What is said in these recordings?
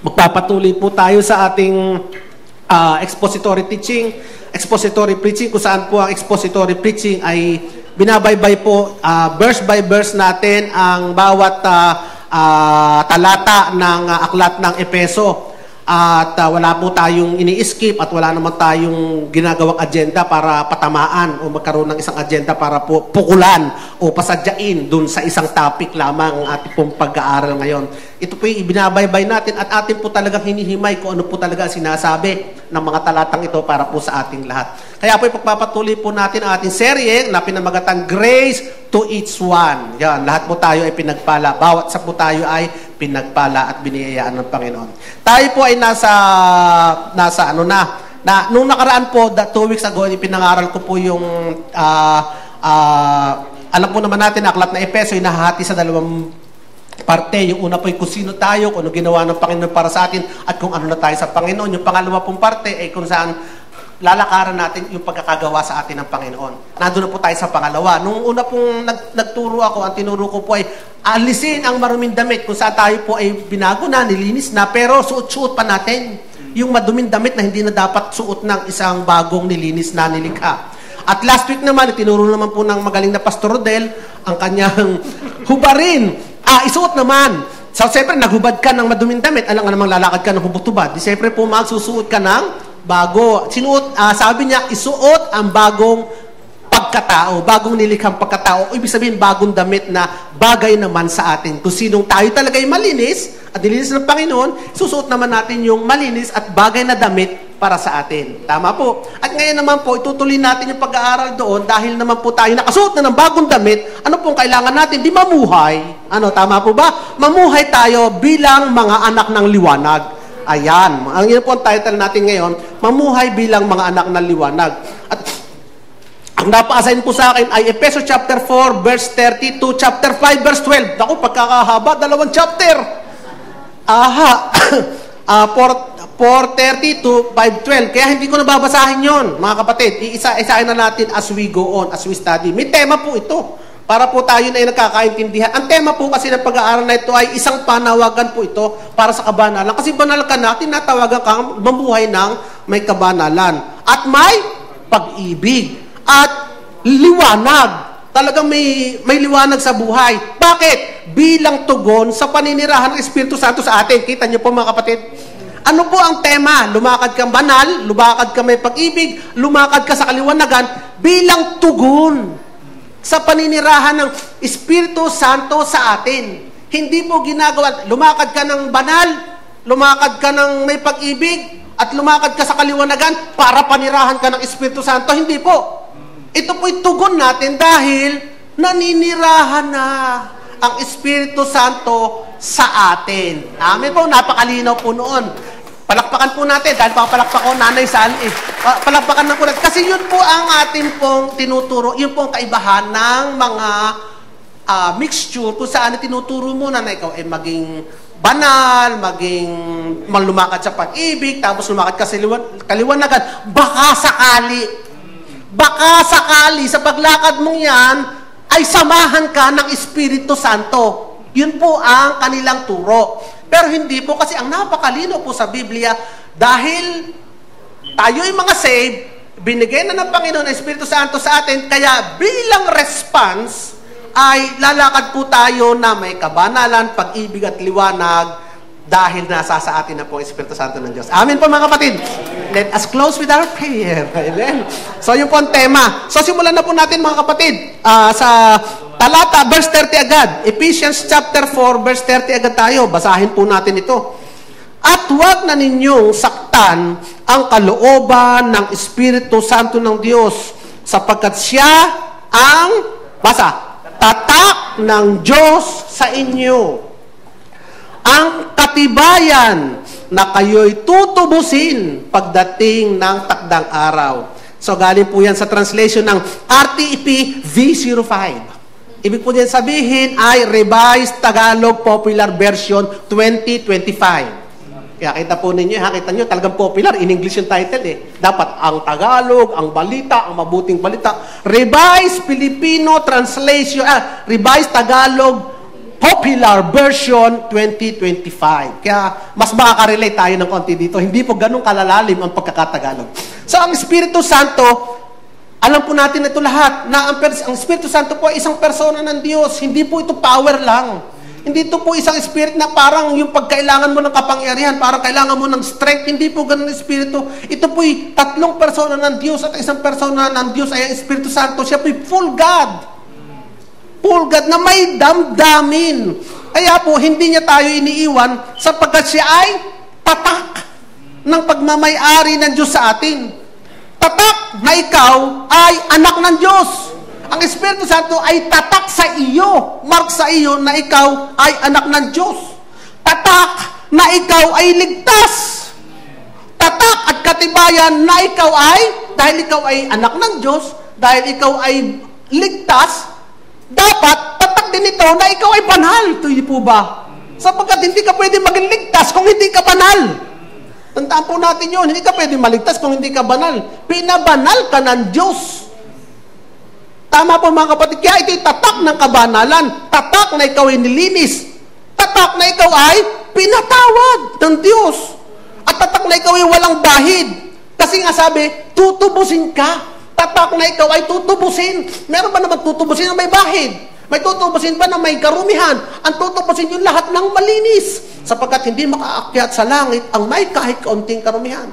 Magpapatuloy po tayo sa ating expository teaching, expository preaching, kung saan po ang expository preaching ay binabaybay po verse by verse natin ang bawat talata ng aklat ng Epeso. At wala po tayong ini-skip at wala naman tayong ginagawang agenda para patamaan o magkaroon ng isang agenda para po pukulan o pasadyain dun sa isang topic lamang ang ating pong pag-aaral ngayon. Ito po yung ibinabaybay natin at atin po talagang hinihimay kung ano po talaga sinasabi ng mga talatang ito para po sa ating lahat. Kaya po ipagpapatuloy po natin ang ating serye na pinamagatan Grace to Each One. Yan, lahat po tayo ay pinagpala. Bawat sa po tayo ay pinagpala at biniyayaan ng Panginoon. Tayo po ay nasa nung nakaraan po, 2 weeks ago, pinangaral ko po yung alam po naman natin, aklat na Epeso ay nahahati sa dalawang parte. Yung una po ay kung sino tayo, kung ano ginawa ng Panginoon para sa atin, at kung ano na tayo sa Panginoon. Yung pangalawa pong parte ay kung saan lalakaran natin yung pagkakagawa sa atin ng Panginoon. Nandun na po tayo sa pangalawa. Nung una pong nagturo ako, ang tinuro ko po ay alisin ang maruming damit kung saan tayo po ay binago na, nilinis na, pero suot-suot pa natin yung maduming damit na hindi na dapat suot ng isang bagong nilinis na nilikha. At last week naman, tinuro naman po ng magaling na Pastor Rodel ang kanyang hubarin. Isuot naman. So, siyempre, naghubad ka ng maduming damit. Alam nga namang lalakad ka ng hubot-hubad. Di siyempre po, magsusuot ka ng bago. Sabi niya, isuot ang bagong pagkatao, bagong nilikhang pagkatao. Ibig sabihin, bagong damit na bagay naman sa atin. Kung sinong tayo talaga ay malinis, at nilinis ng Panginoon, susuot naman natin yung malinis at bagay na damit para sa atin. Tama po. At ngayon naman po, itutuloy natin yung pag-aaral doon dahil naman po tayo nakasuot na ng bagong damit. Ano pong kailangan natin? Di mamuhay. Tama po ba? Mamuhay tayo bilang mga anak ng liwanag. Ayan. Ang yun po ang title natin ngayon, mamuhay bilang mga anak ng liwanag. At ang napa-assign po sa akin ay Epeso chapter 4, verse 30 to chapter 5, verse 12. Ako, pagkakahaba, 2 chapter. 4:30 to 5:12. Kaya hindi ko nababasahin yon, mga kapatid. Iisa-isahin na natin as we go on, as we study. May tema po ito. Para po tayo na nagkakaintindihan. Ang tema po kasi ng pag-aaral na ito ay isang panawagan po ito para sa kabanalan. Kasi banal ka na, tinatawagan kang mamuhay ng may kabanalan. At may pag-ibig. At liwanag. Talagang may liwanag sa buhay. Bakit? Bilang tugon sa paninirahan ng Espiritu Santo sa atin. Kita niyo po mga kapatid? Ano po ang tema? Lumakad kang banal, lumakad ka may pag-ibig, lumakad ka sa kaliwanagan bilang tugon sa paninirahan ng Espiritu Santo sa atin. Hindi po ginagawa, lumakad ka ng banal, lumakad ka ng may pag-ibig, at lumakad ka sa kaliwanagan para panirahan ka ng Espiritu Santo. Hindi po. Ito po'y tugon natin dahil naninirahan na ang Espiritu Santo sa atin. Amen po, napakalinaw po noon. Palakpakan po natin, dahil papalakpak ko nanay Sally. Palakpakan na po natin. Kasi yun po ang ating pong tinuturo, yun po ang kaibahan ng mga mixture kung saan tinuturo mo na ikaw ay maging banal, maging malumakad sa pag-ibig, tapos lumakad ka sa kaliwanagan. Baka sakali sa paglakad mong yan, ay samahan ka ng Espiritu Santo. Yun po ang kanilang turo. Pero hindi po, kasi ang napakalino po sa Biblia, dahil tayo'y mga saved, binigay na ng Panginoon ang Espiritu Santo sa atin, kaya bilang response, ay lalakad po tayo na may kabanalan, pag-ibig at liwanag, dahil nasa sa atin na po ang Espiritu Santo ng Diyos. Amen po mga kapatid. Let us close with our prayer. Amen. So yun po ang tema. So simulan na po natin mga kapatid sa talata, verse 30 agad. Ephesians chapter 4, verse 30 agad tayo. Basahin po natin ito. At huwag na ninyong saktan ang kalooban ng Espiritu Santo ng Diyos, sapagkat siya ang, tatak ng Diyos sa inyo. Ang katibayan na kayo'y tutubusin pagdating ng takdang araw. So, galing po yan sa translation ng RTP V05. Ibig po din sabihin ay Revised Tagalog Popular Version 2025. Kaya kita po ninyo, kita nyo, talagang popular. In English yung title Dapat ang Tagalog, ang balita, ang mabuting balita. Revised Filipino Translation, Revised Tagalog Popular Version 2025. Kaya mas makaka-relate tayo ng konti dito. Hindi po ganun kalalalim ang pagkakatagalog. So, ang Espiritu Santo, alam po natin ito lahat, na ang Espiritu Santo po ay isang persona ng Diyos. Hindi po ito power lang. Hindi ito po isang spirit na parang yung pagkailangan mo ng kapangyarihan, parang kailangan mo ng strength. Hindi po ganun ang Espiritu. Ito po'y tatlong persona ng Diyos at isang persona ng Diyos ay ang Espiritu Santo. Siya po'y full God. Full God na may damdamin. Kaya po, hindi niya tayo iniiwan sapagkat siya ay tatak ng pagmamay-ari ng Diyos sa atin. Tatak na ikaw ay anak ng Diyos. Ang Espiritu Santo ay tatak sa iyo, mark sa iyo na ikaw ay anak ng Diyos. Tatak na ikaw ay ligtas. Tatak at katibayan na ikaw ay, dahil ikaw ay anak ng Diyos, dahil ikaw ay ligtas, dapat tatak din ito na ikaw ay banal. Tuyo po ba? Sapagkat hindi ka pwede maging ligtas kung hindi ka banal. Tandaan po natin yun, hindi ka pwede maligtas kung hindi ka banal. Pinabanal ka ng Diyos. Tama po mga kapatid, kaya ito'y tatak ng kabanalan. Tatak na ikaw ay nilinis. Tatak na ikaw ay pinatawad ng Diyos. At tatak na ikaw ay walang bahid. Kasi nga sabi, tutubusin ka. Tatak na ikaw ay tutubusin. Meron ba naman tutubusin na may bahid? May tutubusin ba na may karumihan? Ang tutubusin yung lahat ng malinis. Sapagkat hindi makaakyat sa langit ang may kahit kaunting karumihan.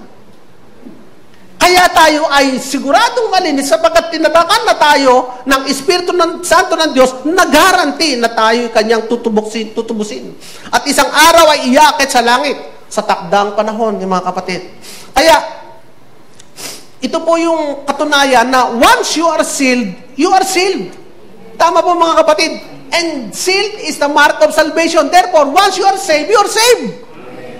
Kaya tayo ay siguradong malinis sapagkat tinatakan na tayo ng Espiritu ng Santo ng Diyos na garanti na tayo kanyang tutubusin. At isang araw ay iakit sa langit sa takdang panahon, mga kapatid. Kaya, ito po yung katunayan na once you are sealed, you are sealed. Tama po mga kapatid. And sealed is the mark of salvation. Therefore, once you are saved, you are saved.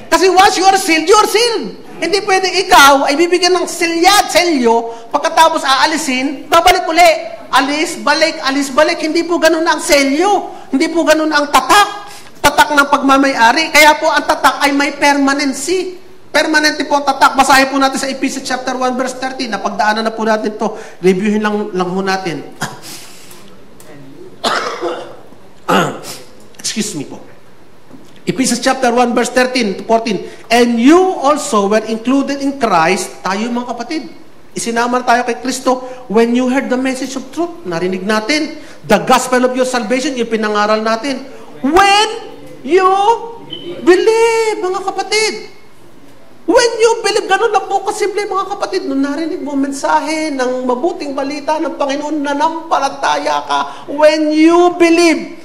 Kasi once you are sealed, you are sealed. Hindi pwedeng ikaw ay bibigyan ng selyo, pagkatapos aalisin, babalik uli. Alis, balik. Hindi po ganun ang selyo. Hindi po ganun ang tatak. Tatak ng pagmamayari. Kaya po ang tatak ay may permanency. Permanente po ang tatak. Basahin po natin sa Ephesians chapter 1 verse 13. Napagdaanan na po natin ito. Reviewin lang po natin. Excuse me po. Ephesians chapter 1 verse 13 to 14. And you also were included in Christ. Tayo mga kapatid. Isinama tayo kay Kristo when you heard the message of truth. Narinig natin. The gospel of your salvation, yung pinangaral natin. When you believe, mga kapatid. When you believe, ganun lang po kasimple mga kapatid. Nung narinig mo mensahe ng mabuting balita ng Panginoon, nanampalataya ka. When you believe,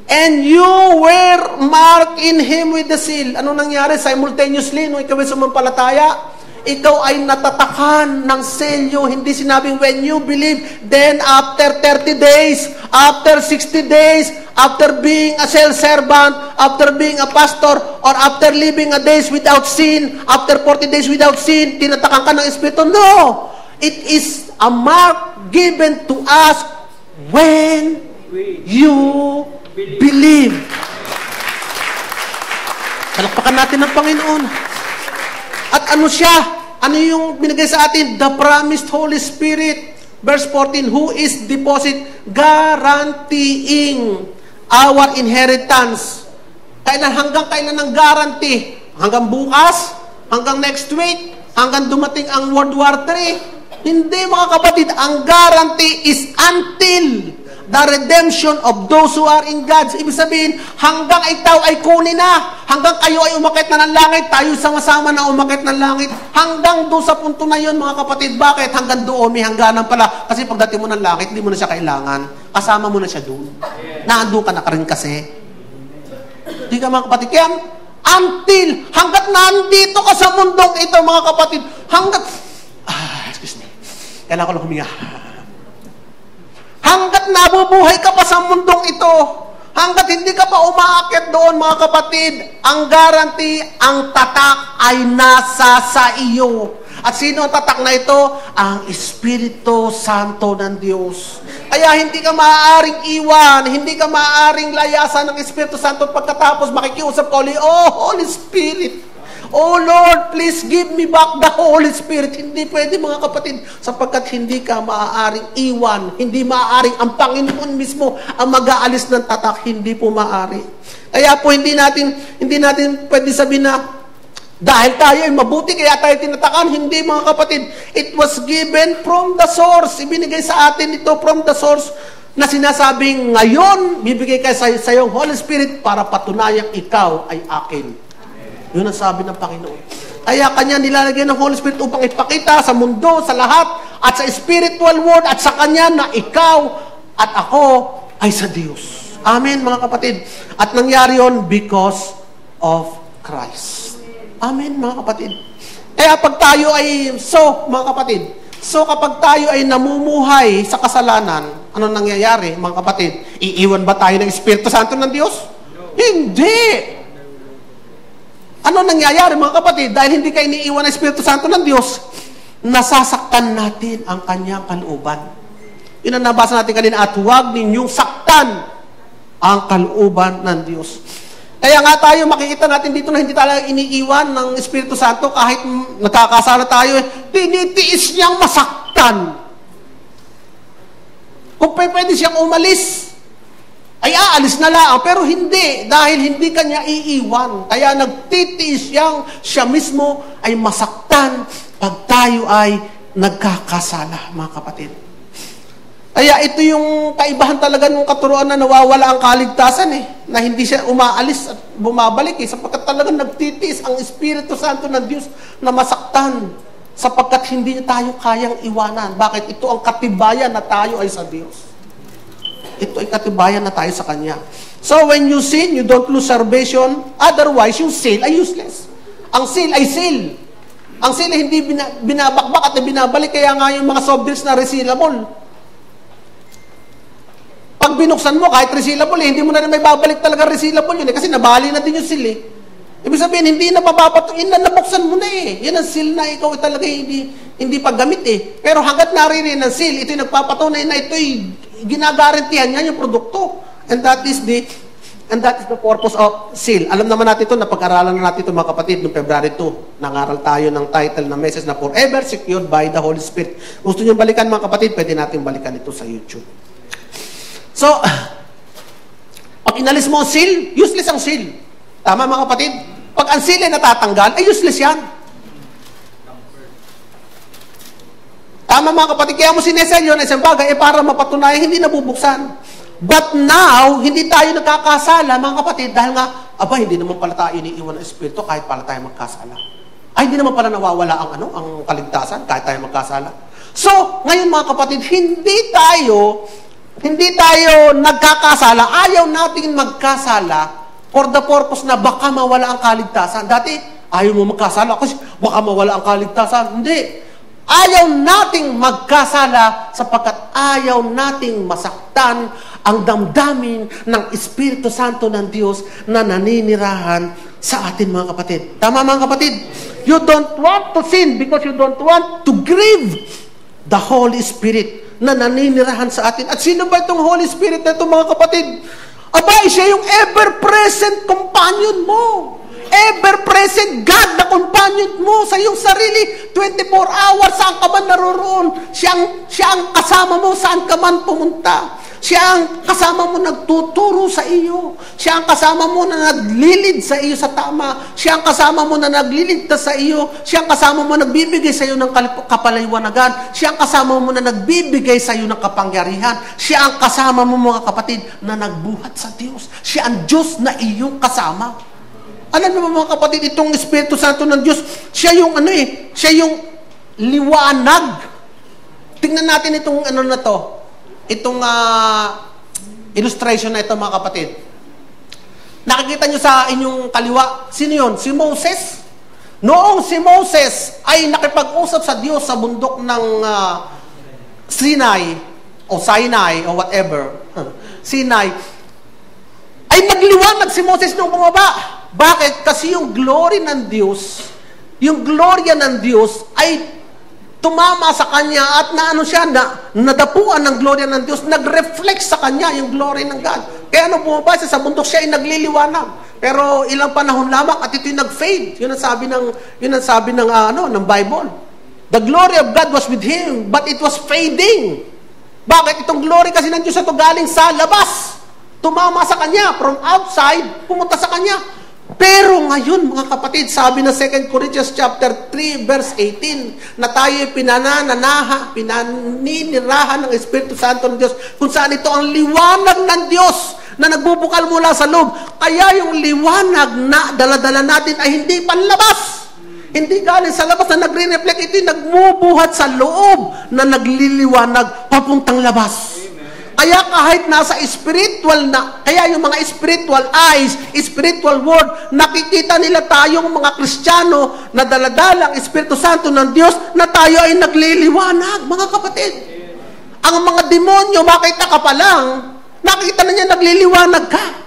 and you were marked in Him with the seal. Ano nangyari? Simultaneously, nung ikaw ay sumampalataya, ikaw ay natatakan ng selyo. Hindi sinabing when you believe, then after 30 days, after 60 days, after being a cell servant, after being a pastor, or after living a days without sin, after 40 days without sin, tinatakan ka ng Espiritu. No! It is a mark given to us when you believe. Palakpakan natin ng Panginoon. At ano siya? Ano yung binigay sa atin? The promised Holy Spirit. Verse 14, who is deposit guaranteeing our inheritance. Hanggang kailan ang guarantee? Hanggang bukas? Hanggang next week? Hanggang dumating ang World War III? Hindi mga kapatid, ang guarantee is until the redemption of those who are in God. Ibig sabihin, hanggang ikaw ay kunin na, hanggang kayo ay umakit na ng langit, tayo sama-sama na umakit ng langit, hanggang doon sa punto na yun, mga kapatid. Bakit? Hanggang doon, may hangganan pala. Kasi pagdating mo ng langit, hindi mo na siya kailangan. Kasama mo na siya doon. Naandun ka na rin kasi. Hindi ka mga kapatid. Kaya, until, hanggat nandito ka sa mundong ito, mga kapatid, hanggat, excuse me, kailangan ko lang huminga. Hanggat nabubuhay ka pa sa mundong ito, hanggat hindi ka pa umaakit doon, mga kapatid, ang guarantee, ang tatak ay nasa sa iyo. At sino ang tatak na ito? Ang Espiritu Santo ng Diyos. Kaya hindi ka maaaring iwan, hindi ka maaaring layasan ng Espiritu Santo pagkatapos makikiusap ka ulit, oh, Holy Spirit, Oh Lord, please give me back the Holy Spirit. Hindi pwede mga kapatid, sapagkat hindi ka maaaring iwan, hindi maaaring ang Panginoon mismo ang mag-aalis ng tatak, hindi po maaari. Kaya po hindi natin pwede sabihin na dahil tayo ay mabuti, kaya tayo tinatakan. Hindi mga kapatid. It was given from the source. Ibinigay sa atin ito from the source na sinasabing ngayon, bibigay kayo sa iyong Holy Spirit para patunayang ikaw ay akin. Amen. Yun ang sabi ng Panginoon. Kaya Kanya nilalagay ng Holy Spirit upang ipakita sa mundo, sa lahat, at sa spiritual world, at sa Kanya na ikaw at ako ay sa Diyos. Amen mga kapatid. At nangyari yun because of Christ. Amen, mga kapatid. Kaya pag tayo ay, mga kapatid, kapag tayo ay namumuhay sa kasalanan, ano nangyayari, mga kapatid? Iiwan ba tayo ng Espiritu Santo ng Diyos? No. Hindi! Ano nangyayari, mga kapatid? Dahil hindi ka iniiwan ng Espiritu Santo ng Diyos, nasasaktan natin ang Kanyang kalooban. Yun ang nabasa natin kanina, at huwag ninyong saktan ang kalooban ng Diyos. Kaya nga tayo, makikita natin dito na hindi tayo iniiwan ng Espiritu Santo kahit nagkakasala tayo, tinitiis niyang masaktan. Kung pwede siyang umalis, ay aalis na lang. Pero hindi, dahil hindi kanya iiwan. Kaya nagtitiis siya mismo ay masaktan pag tayo ay nagkakasala, mga kapatid. Kaya ito yung kaibahan talaga ng katuruan na nawawala ang kaligtasan na hindi siya umaalis at bumabalik sapagkat talagang nagtitiis ang Espiritu Santo ng Diyos na masaktan sapagkat hindi niya tayo kayang iwanan. Bakit? Ito ang katibayan na tayo ay sa Diyos. Ito ay katibayan na tayo sa Kanya. So when you sin, you don't lose salvation. Otherwise, yung seal ay useless. Ang seal ay seal. Ang seal ay hindi binabakbak at binabalik. Kaya nga yung mga soft drinks na resealable, pag binuksan mo, kahit resealable, hindi mo na rin may babalik talaga resealable yun kasi nabali na din yung seal Ibig sabihin, hindi na mapapatuin na nabuksan mo na Yan ang seal na ikaw talaga hindi paggamit Pero hanggat naririnig ng seal, ito'y nagpapatunay na ito'y ginagarantihan niya yung produkto. And that is the purpose of seal. Alam naman natin ito, napag-aralan na natin ito mga kapatid, noong February 2. Nangaral tayo ng title na message na Forever Secured by the Holy Spirit. Gusto nyo balikan mga kapatid, pwede natin balikan ito sa YouTube. So, pag inalis mo ang seal, useless ang seal. Tama mga kapatid? Pag ang seal ay natatanggal, ay useless yan. Tama mga kapatid, kaya mo sinesel yun, isang bagay, para mapatunayan, hindi nabubuksan. But now, hindi tayo nagkakasala mga kapatid, dahil nga, hindi naman pala tayo iniiwan ng Espiritu kahit pala tayo magkasala. Ay, hindi naman pala nawawala ang kaligtasan kahit tayo magkasala. So, ngayon mga kapatid, hindi tayo nagkakasala, ayaw natin magkasala for the purpose na baka mawala ang kaligtasan. Dati, ayaw mo magkasala kasi baka mawala ang kaligtasan. Hindi. Ayaw nating magkasala sapagkat ayaw nating masaktan ang damdamin ng Espiritu Santo ng Diyos na naninirahan sa atin mga kapatid. Tama mga kapatid? You don't want to sin because you don't want to grieve the Holy Spirit na naninirahan sa atin. At sino ba itong Holy Spirit na ito mga kapatid? Siya yung ever-present companion mo. Ever-present God na companion mo sa iyong sarili. 24 hours, saan ka man naroon. Siya ang kasama mo, saan ka man pumunta. Siya ang kasama mo nagtuturo sa iyo. Siya ang kasama mo na naglilid sa iyo sa tama. Siya ang kasama mo na nagliligtas sa iyo. Siya ang kasama mo na nagbibigay sa iyo ng kapaliwanagan. Siya ang kasama mo na nagbibigay sa iyo ng kapangyarihan. Siya ang kasama mo mga kapatid na nagbuhat sa Diyos. Siya ang Diyos na iyong kasama. Alam mo mga kapatid, itong Espiritu Santo ng Diyos, siya yung siya yung liwanag. Tingnan natin itong na to. Itong illustration na ito mga kapatid. Nakikita nyo sa inyong kaliwa, sino yun? Si Moses. Noong si Moses ay nakipag-usap sa Diyos sa bundok ng Sinai o whatever, Sinai, ay nagliwanag si Moses nung bumaba. Bakit? Kasi yung glory ng Diyos, yung gloria ng Diyos ay tumama sa kanya at nadapuan ng gloria ng Diyos, nag-reflect sa kanya yung glory ng God. Kaya nung bumaba siya sa bundok, siya ay nagliliwanag. Pero ilang panahon lamang at ito'y nag-fade. Yun ang sabi ng Bible. The glory of God was with him, but it was fading. Bakit? Itong glory kasi ng Diyos ito galing sa labas. Tumama sa kanya, from outside, pumunta sa kanya. Pero ngayon, mga kapatid, sabi ng 2 Corinthians chapter 3, verse 18, na tayo pinaninirahan ng Espiritu Santo ng Diyos, kung saan ito ang liwanag ng Diyos na nagbubukal mula sa loob. Kaya yung liwanag na daladala natin ay hindi panlabas. Hindi galing sa labas na nagre-reflect. Ito yung nagbubuhat sa loob na nagliliwanag papuntang labas. Kaya kahit nasa spiritual na, kaya yung mga spiritual eyes, spiritual world, nakikita nila tayong mga Kristiyano na daladalang Espiritu Santo ng Diyos na tayo ay nagliliwanag, mga kapatid. Ang mga demonyo, makita ka pa lang, nakikita na niya nagliliwanag ka.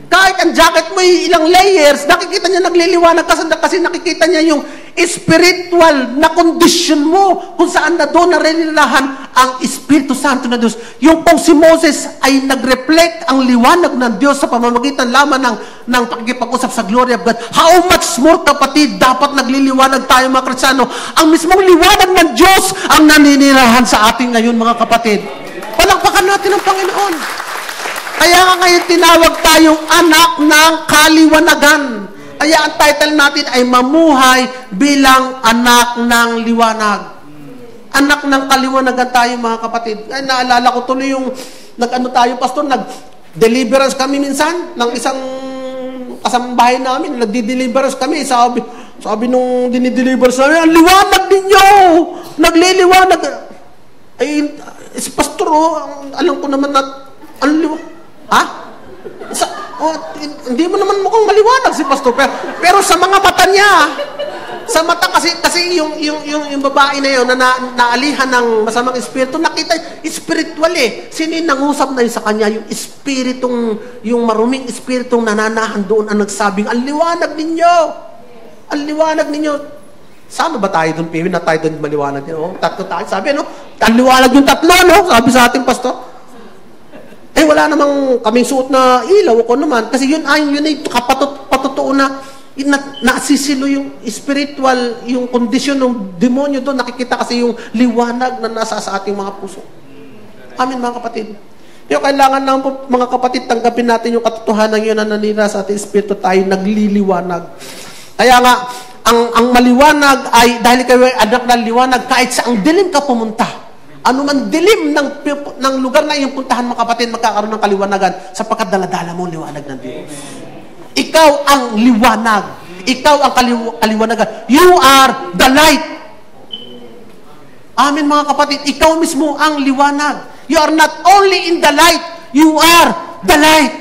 Kahit ang jacket mo ay ilang layers, nakikita niya nagliliwanag kasi nakikita niya yung spiritual na condition mo kung saan na doon narinilahan ang Espiritu Santo na Diyos. Yung pong si Moses ay nag-reflect ang liwanag ng Diyos sa pamamagitan lamang ng pakikipag-usap sa glory of God. How much more, kapatid, dapat nagliliwanag tayo, mga Kristiyano? Ang mismong liwanag ng Diyos ang naninirahan sa atin ngayon, mga kapatid. Palakpakan natin ang Panginoon. Kaya nga ngayon tinawag tayong anak ng kaliwanagan. Kaya ang title natin ay mamuhay bilang anak ng liwanag. Anak ng kaliwanagan tayo, mga kapatid. Ay, naalala ko tuloy yung pastor, nag-deliverance kami minsan ng isang kasambahay namin. Nagdi-deliverance kami. Sabi nung dinideliverance namin, ang liwanag ninyo! Nagliliwanag. Ay, si pastor, alam ko naman na, ang liwanag. Ha? Hindi mo naman mukhang maliwanag si pastor, pero sa mga mata niya, sa mata kasi yung babae na yun na naalihan ng masamang espiritu, nakita spiritual eh. Sino yung nangusap na yun sa kanya? Yung espiritong, yung maruming espiritong nananahan doon ang nagsabing, ang liwanag ninyo! Ang liwanag ninyo! Sama ba tayo doon, Piwi, na tayo doon maliwanag ninyo? Oh, tatlo tayo. Sabi, no? Ang liwanag yung tatlo, no? Sabi sa ating pastor. Wala namang kaming suot na ilaw ko naman. Kasi yun ay patutuo na nasisilo yung spiritual, yung kondisyon ng demonyo doon. Nakikita kasi yung liwanag na nasa sa ating mga puso. Amin, mga kapatid. Kaya kailangan lang po, mga kapatid, tanggapin natin yung katotohanan yun na nanira sa ating espiritu, tayo nagliliwanag. Kaya nga, ang maliwanag ay, dahil kayo ay anak ng liwanag, kahit sa ang dilim ka pumunta, ano man dilim ng lugar na iyong puntahan, mga kapatid, magkakaroon ng kaliwanagan sapagkat daladala mo liwanag ng Diyos. Ikaw ang liwanag. Ikaw ang kaliwanagan. You are the light. Amen, mga kapatid. Ikaw mismo ang liwanag. You are not only in the light, you are the light.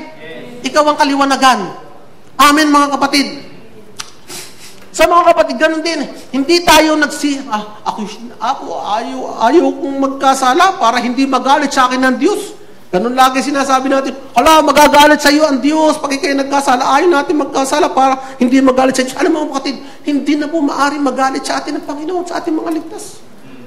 Ikaw ang kaliwanagan. Amen, mga kapatid. Sa mga kapatid, ganun din. Hindi tayo ayaw kong magkasala para hindi magalit sa akin ng Diyos. Ganun lagi sinasabi natin, magagalit sa iyo ang Diyos pag kayo nagkasala. Ayaw natin magkasala para hindi magalit sa Diyos. Alam mo, mga kapatid, hindi na po maaaring magalit sa atin ng Panginoon, sa ating mga ligtas.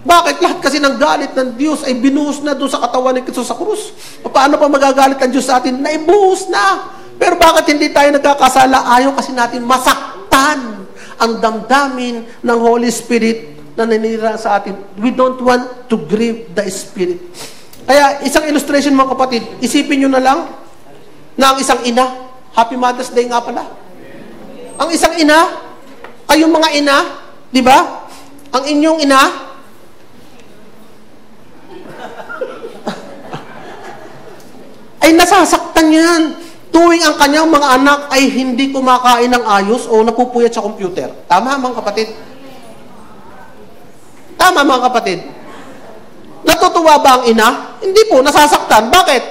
Bakit? Lahat kasi ng galit ng Diyos ay binuhos na doon sa katawan ni Kristo sa krus. Paano pa magagalit ang Diyos sa atin? Naibuhos na. Pero bakit hindi tayo nagkakasala? Ayaw kasi natin masaktan ang damdamin ng Holy Spirit na nanira sa atin. We don't want to grieve the Spirit. Kaya, isang illustration, mga kapatid, isipin nyo na lang na ang isang ina, Happy Mother's Day nga pala. Ang isang ina, kayong mga ina, di ba? Ang inyong ina, ay nasasaktan yan. Tuwing ang kanyang mga anak ay hindi kumakain ng ayos o napupuyat sa computer. Tama, mga kapatid? Tama, mga kapatid? Natutuwa ba ang ina? Hindi po, nasasaktan. Bakit?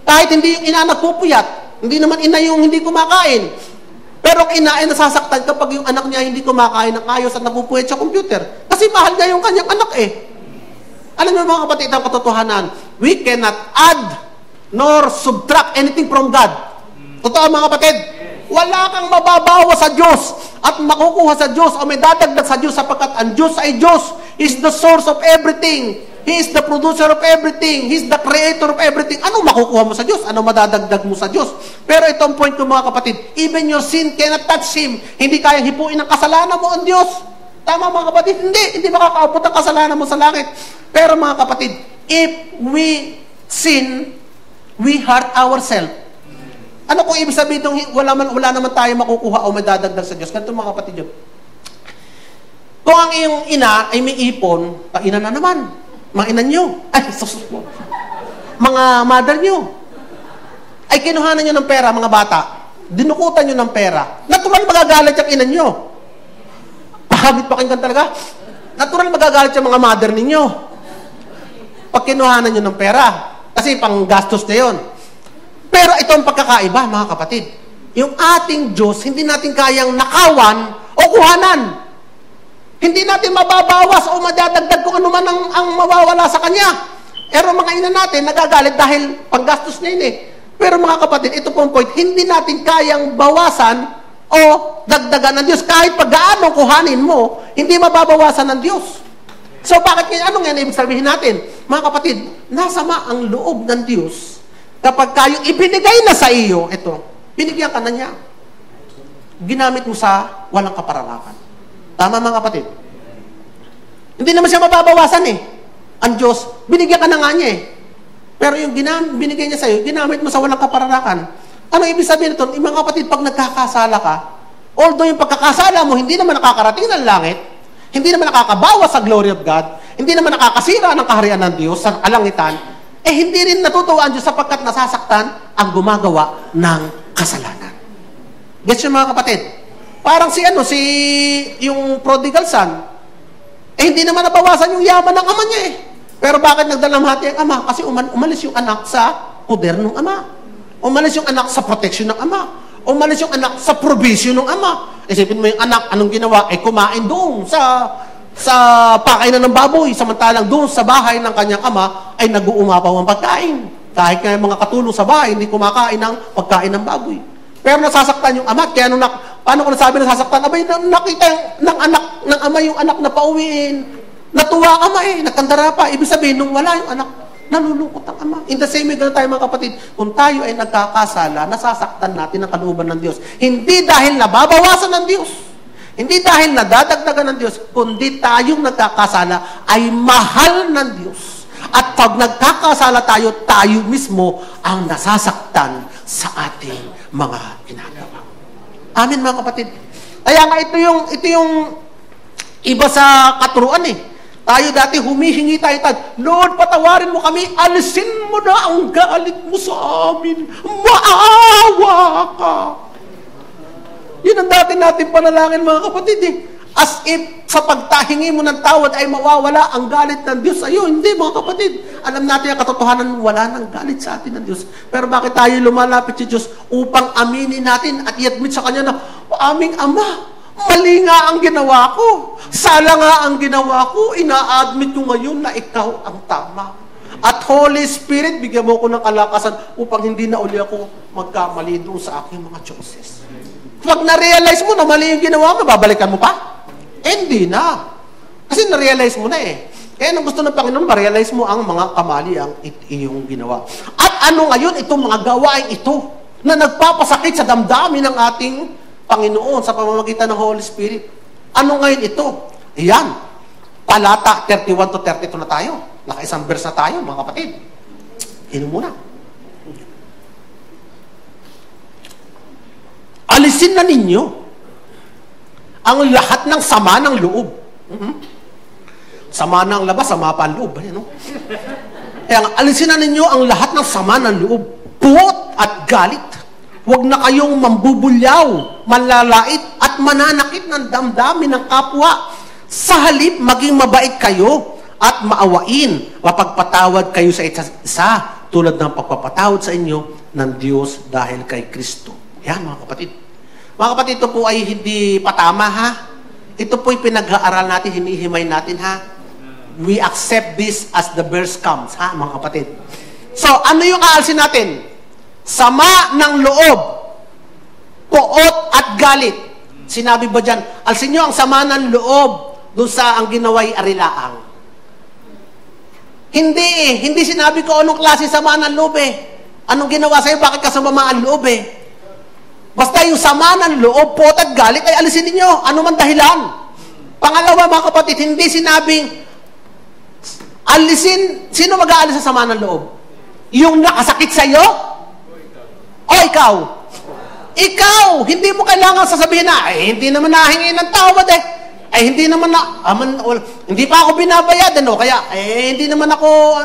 Kahit hindi yung ina nagpupuyat, hindi naman ina yung hindi kumakain. Pero ang ina ay nasasaktan kapag yung anak niya hindi kumakain ng ayos at napupuyat sa computer. Kasi mahal niya yung kanyang anak eh. Alam niyo, mga kapatid, ang katotohanan, we cannot add nor subtract anything from God. Totoo, mga kapatid, wala kang mababawa sa Diyos at makukuha sa Diyos o may dadagdag sa Diyos sapagkat ang Diyos ay Diyos, is the source of everything. He is the producer of everything. He is the creator of everything. Anong makukuha mo sa Diyos? Anong madadagdag mo sa Diyos? Pero itong point ko mga kapatid, even your sin cannot touch Him. Hindi kayang hipuin ang kasalanan mo ang Diyos. Tama mga kapatid? Hindi makakaabot ang kasalanan mo sa langit. Pero mga kapatid, if we sin, we hurt ourselves. Ano kung ibig sabihin itong wala naman tayo makukuha o madadagdag sa Diyos? Ganito mga kapatid yun. Kung ang iyong ina ay may ipon, ina na naman. Mga ina nyo. Ay, susus mo. Mga mother nyo. Ay, kinuhanan nyo ng pera, mga bata. Dinukutan nyo ng pera. Natural magagalit yung ina nyo. Pahagit pakinggan talaga. Natural magagalit yung mga mother ninyo. Pag kinuhanan nyo ng pera. Kasi pang gastos na yun. Pero ito ang pagkakaiba, mga kapatid. Yung ating Diyos, hindi natin kayang nakawan o kuhanan. Hindi natin mababawas o madadagdag kung ano man ang mawawala sa Kanya. Pero mga ina natin, nagagalit dahil panggastos niya yun eh. Pero mga kapatid, ito pong point, hindi natin kayang bawasan o dagdagan ng Diyos. Kahit pag gaano kuhanin mo, hindi mababawasan ng Diyos. So bakit ngayon, ano nga ibig sabihin natin? Mga kapatid, nasama ang loob ng Diyos kapag kayong ibinigay na sa iyo, ito, binigyan ka na niya. Ginamit mo sa walang kapararakan. Tama mga kapatid? Hindi naman siya mababawasan eh. Ang Diyos, binigyan ka na nga niya eh. Pero yung binigay niya sa'yo, ginamit mo sa walang kapararakan. Ano ibig sabihin ito? Mga kapatid, pag nagkakasala ka, although yung pagkakasala mo, hindi naman nakakarating ng langit, hindi naman nakakabawas sa glory of God, hindi naman nakakasira ng kaharian ng Diyos sa kalangitan, hindi rin natutuwa ang Diyos sapagkat nasasaktan ang gumagawa ng kasalanan. Gets yung mga kapatid? Parang yung prodigal son, hindi naman nabawasan yung yaman ng ama niya eh. Pero bakit nagdalamhati ang ama? Kasi umalis yung anak sa poder ng ama. Umalis yung anak sa protection ng ama. Umalis yung anak sa provision ng ama. Isipin mo yung anak, anong ginawa? Kumain doon sa pakainan ng baboy. Samantalang doon sa bahay ng kanyang ama ay nag-uumapaw ang pagkain. Kahit nga yung mga katulong sa bahay, hindi kumakain ng pagkain ng baboy. Pero nasasaktan yung ama. Kaya paano ko nasabi nasasaktan? Abay, nakita ng anak ng ama yung anak na pauwiin. Natuwa ama nagkandara pa. Ibig sabihin, nung wala yung anak, nalulungkot ang ama. In the same way, ganun tayo mga kapatid. Kung tayo ay nagkakasala, nasasaktan natin ang kalooban ng Diyos. Hindi dahil nababawasan ng Diyos. Hindi dahil nadadagdagan ng Diyos, kundi tayong nagkakasala ay mahal ng Diyos. At pag nagkakasala tayo mismo ang nasasaktan sa ating mga ginagawa. Amin mga kapatid. Kaya nga ito yung iba sa katuruan eh. Tayo dati humihingi tayo, Lord, patawarin mo kami, alisin mo na ang galit mo sa amin. Maawa ka. Yun ang dati natin panalangin mga kapatid eh. As if sa pagtahingi mo ng tawad ay mawawala ang galit ng Diyos sa iyo. Hindi mga kapatid. Alam natin ang katotohanan, wala nang galit sa atin ng Diyos. Pero bakit tayo lumalapit sa Diyos upang aminin natin at i-admit sa Kanya na, aming Ama, mali nga ang ginawa ko. Sala nga ang ginawa ko. Ina-admit ko ngayon na ikaw ang tama. At Holy Spirit, bigyan mo ko ng kalakasan upang hindi na uli ako magkamali doon sa aking mga choices. Pag na-realize mo na mali yung ginawa mo, babalikan mo pa? Hindi na. Kasi na-realize mo na eh. Kaya nang gusto ng Panginoon, ma-realize mo ang mga kamali ang iyong ginawa. At ano ngayon itong mga gawain ito na nagpapasakit sa damdamin ng ating Panginoon sa pamamagitan ng Holy Spirit? Ano ngayon ito? Iyan. Talata 31 to 32 na tayo. Naka-isang verse na tayo, mga kapatid. Inom muna. Alisin na ninyo ang lahat ng sama ng loob. Sama ng labas, sama pa ang loob. Ano? Kaya nga, alisin na ninyo ang lahat ng sama ng loob. Puot at galit. Huwag na kayong mambubulyaw, manlalait, at mananakit ng damdamin ng kapwa. Sa halip, maging mabait kayo at maawain. Mapagpatawad kayo sa isa tulad ng pagpapatawad sa inyo ng Diyos dahil kay Kristo. Yan mga kapatid. Mga kapatid, ito po ay hindi patama ha. Ito po ay pinag-aaral natin, hinihimay natin ha. We accept this as the verse comes ha mga kapatid. So, ano yung aalsin natin? Sama ng loob, puot at galit. Sinabi ba dyan, alsin nyo ang sama ng loob doon sa ang ginaway arilaang. Hindi eh. Hindi sinabi ko anong klase sama ng loob eh. Anong ginawa sa'yo? Bakit ka sumama ang loob eh? Basta yung sama ng loob, pot at galit ay alisin ninyo. Ano man dahilan. Pangalawa, mga kapatid, hindi sinabing alisin. Sino mag-aalis sa sama ng loob? Yung nakasakit sa'yo? O ikaw? Ikaw! Hindi mo kailangan sasabihin na, hindi naman nahingi ng tawad eh. Hindi naman na, hindi pa ako binabayadan o kaya, hindi naman ako,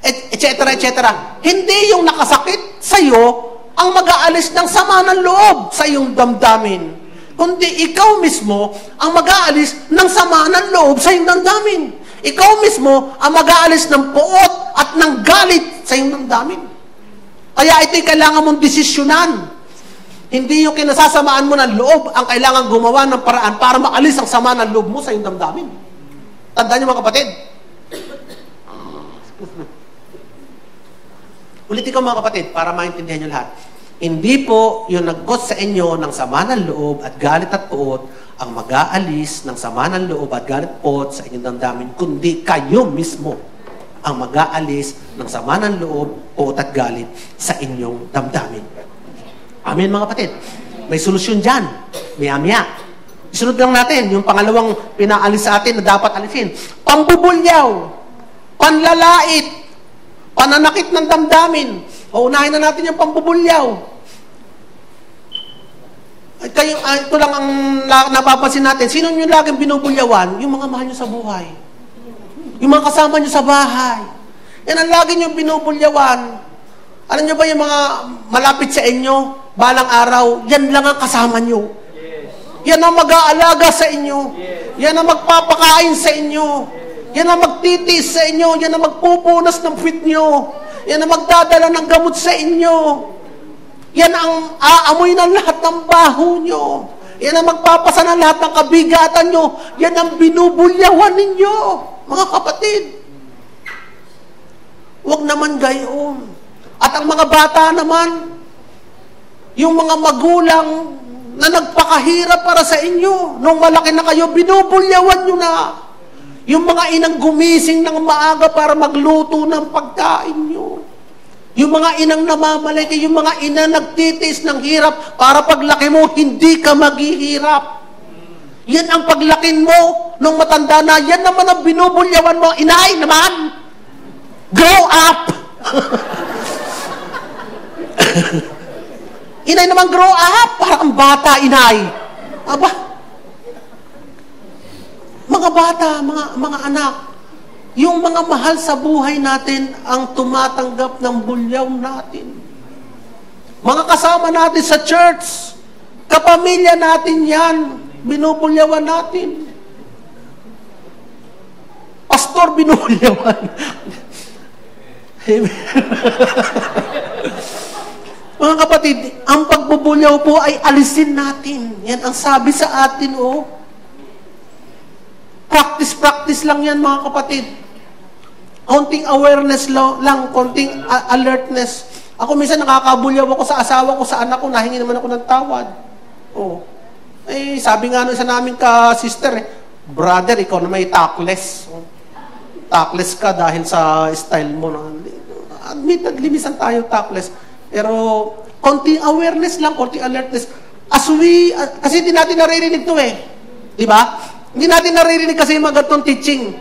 et cetera, et cetera. Hindi yung nakasakit sa'yo ang mag-aalis ng sama ng loob sa iyong damdamin. Kundi ikaw mismo ang mag-aalis ng sama ng loob sa iyong damdamin. Ikaw mismo ang mag-aalis ng puot at ng galit sa iyong damdamin. Kaya ito'y kailangan mong desisyonan. Hindi yung kinasasamaan mo ng loob ang kailangan gumawa ng paraan para maalis ang sama ng loob mo sa iyong damdamin. Tandaan niyo mga kapatid. Ulitin ko mga kapatid para maintindihan niyo lahat. Hindi po yung nag-cause sa inyo ng sama ng loob at galit at puot ang mag-aalis ng sama ng loob at galit at puot sa inyong damdamin, kundi kayo mismo ang mag-aalis ng sama ng loob, puot at galit sa inyong damdamin. Amen mga kapatid. May solusyon dyan. Maya-maya. Isunod lang natin yung pangalawang pinaalis sa atin na dapat alisin. Pambubulyaw, panlalait, pananakit ng damdamin. O unahin na natin yung pambubulyaw. Ito lang ang napapansin natin. Sino yung laging binubulyawan? Yung mga mahal nyo sa buhay. Yung mga kasama nyo sa bahay. Yan ang lagi nyo binubulyawan. Alam nyo ba yung mga malapit sa inyo, balang araw, yan lang ang kasama nyo. Yan ang mag-aalaga sa inyo. Yan ang magpapakain sa inyo. Yan ang magtitiis sa inyo. Yan ang magpupunas ng fit nyo. Yan ang magdadala ng gamot sa inyo. Yan ang aamoy ng lahat ng baho nyo. Yan ang magpapasa ng lahat ng kabigatan nyo. Yan ang binubulyawan ninyo, mga kapatid. Huwag naman gayon. At ang mga bata naman, yung mga magulang na nagpakahirap para sa inyo, nung malaki na kayo, binubulyawan nyo na. Yung mga inang gumising ng maaga para magluto ng pagkain nyo. Yung mga inang namamalaki, yung mga ina nagtitiis ng hirap para paglaki mo, hindi ka maghihirap. Yan ang paglakin mo nung matanda na, yan naman ang binubulyawan mo. Inay naman, grow up! Inay naman, grow up! Parang ang bata, inay. Aba, mga bata, mga anak, yung mga mahal sa buhay natin ang tumatanggap ng bulyaw natin. Mga kasama natin sa church, kapamilya natin yan, binubulyawan natin. Pastor, binubulyawan. Mga kapatid, ang pagbubulyaw po ay alisin natin. Yan ang sabi sa atin, oh. Practice lang yan, mga kapatid. Konting awareness lang, konting alertness. Ako minsan nakakabulyaw ako sa asawa ko, sa anak ko, nahingi naman ako ng tawad. Oh. Sabi nga nung isa namin ka-sister, brother, ikaw na may tactless. Oh. Tactless ka dahil sa style mo. Admittedly, minsan tayo tactless. Pero, konting awareness lang, konting alertness. Kasi hindi natin naririnig to eh. Di ba? Hindi natin naririnig kasi yung mga ganitong teaching.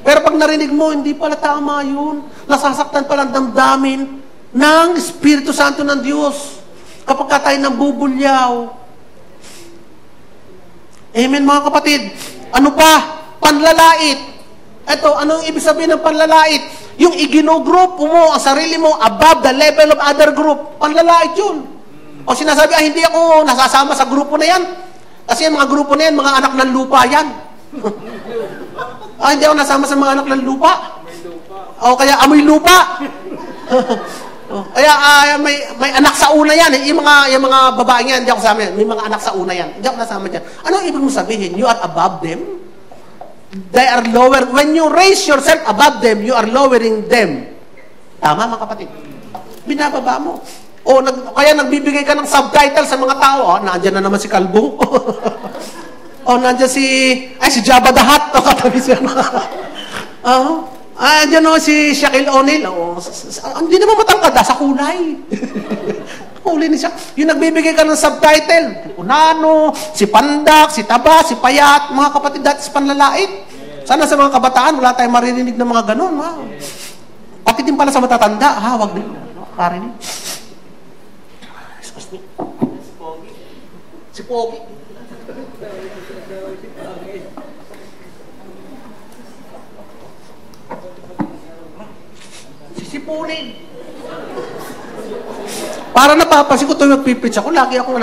Pero pag narinig mo, hindi pala tama yun. Nasasaktan pala ang damdamin ng Espiritu Santo ng Diyos. Kapag ka tayo nambubulyaw. Amen, mga kapatid. Ano pa? Panlalait. Ito, anong ibig sabihin ng panlalait? Yung iginogroup mo ang sarili mo above the level of other group. Panlalait yun. O sinasabi, hindi ako nasasama sa grupo na yan. Kasi yung mga grupo na yan, mga anak ng lupa yan. Hindi ako nasama sa mga anak ng lupa. O kaya amoy lupa. Kaya may anak sa una yan. Yung mga babae yan, hindi ako kasama yan. May mga anak sa una yan. Hindi ako nasama dyan. Ano ibig mo sabihin? You are above them? They are lower. When you raise yourself above them, you are lowering them. Tama, mga kapatid? Binababa mo. Kaya nagbibigay ka ng subtitle sa mga tao. Nandiyan na naman si Kalbo. Nandiyan si Jabba the Hutt. Katabi siya. Diyan o, si Shaquille O'Neal. Hindi naman matangkad, sa kulay. Kulay ni Shaq. Yung nagbibigay ka ng subtitle. Unano, si Pandak, si Taba, si Payat, mga kapatid, dati sa panlalait. Sana sa mga kabataan, wala tayong maririnig ng mga ganun. Pati din pala sa matatanda, wag din. Karinig. Excuse me. Si Pogi. Sisipunin. Para napapansin ko tuwing magpipreach ako, lagi ako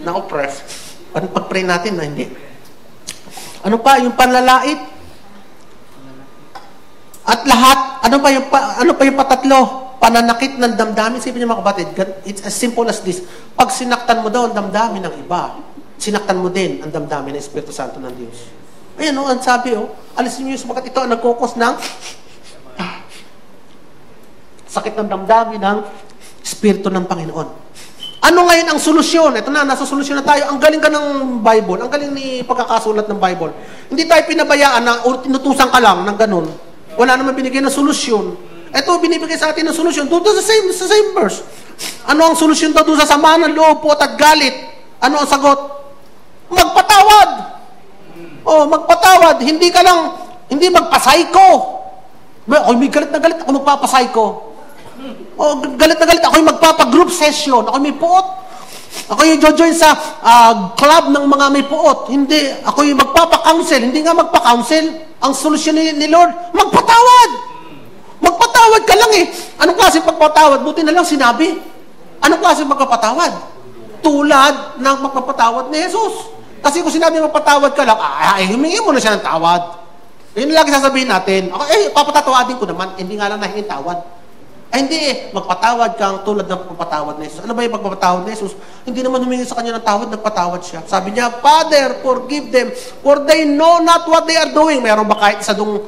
na-oppress. Pag-pray natin na hindi. Ano pa? Yung panlalait. At lahat, ano pa yung patatlo? Pananakit ng damdamin. Sipin niyo mga kapatid, it's as simple as this. Pag sinaktan mo daw ang damdamin ng iba, sinaktan mo din ang damdamin ng Espiritu Santo ng Diyos. Ayan ang sabi alisin niyo yung sabagat ito ang nagkukos ng sakit ng damdamin ng Espiritu ng Panginoon. Ano ngayon ang solusyon? Ito na, nasa solusyon na tayo. Ang galing ka ng Bible, ang galing ni pagkakasulat ng Bible. Hindi tayo pinabayaan na tinutusan ka lang ng ganun. Wala naman binigay na solusyon. Ito, binibigay sa atin ng solusyon. Doon sa same verse. Ano ang solusyon daw doon sa sama ng loob, puot at galit? Ano ang sagot? Magpatawad. Magpatawad. Hindi magpasayko. Ako'y may galit na galit, ako magpapasayko. Galit na galit, ako'y magpapa-group session. Ako'y may puot. Ako'y jojoin sa club ng mga may puot. Hindi. Ako'y magpapa-counsel. Hindi nga magpa-counsel. Ang solusyon ni Lord, magpatawad. Magpatawad ka lang Anong klase pagpatawad? Buti na lang sinabi. Anong klase magpapatawad? Tulad ng magpapatawad ni Jesus. Kasi kung sinabi magpatawad ka lang, humingi mo na siya ng tawad. Yun lagi sasabihin natin. Papatatawadin ko naman. Hindi nga lang nahingin tawad. Hindi magpatawad kang tulad ng pagpapatawad ni Jesus. Ano ba yung pagpapatawad ni Jesus? Hindi naman humingi sa kanya ng tawad, nagpatawad siya. Sabi niya, Father, forgive them, for they know not what they are doing. Mayroon ba kahit isa dong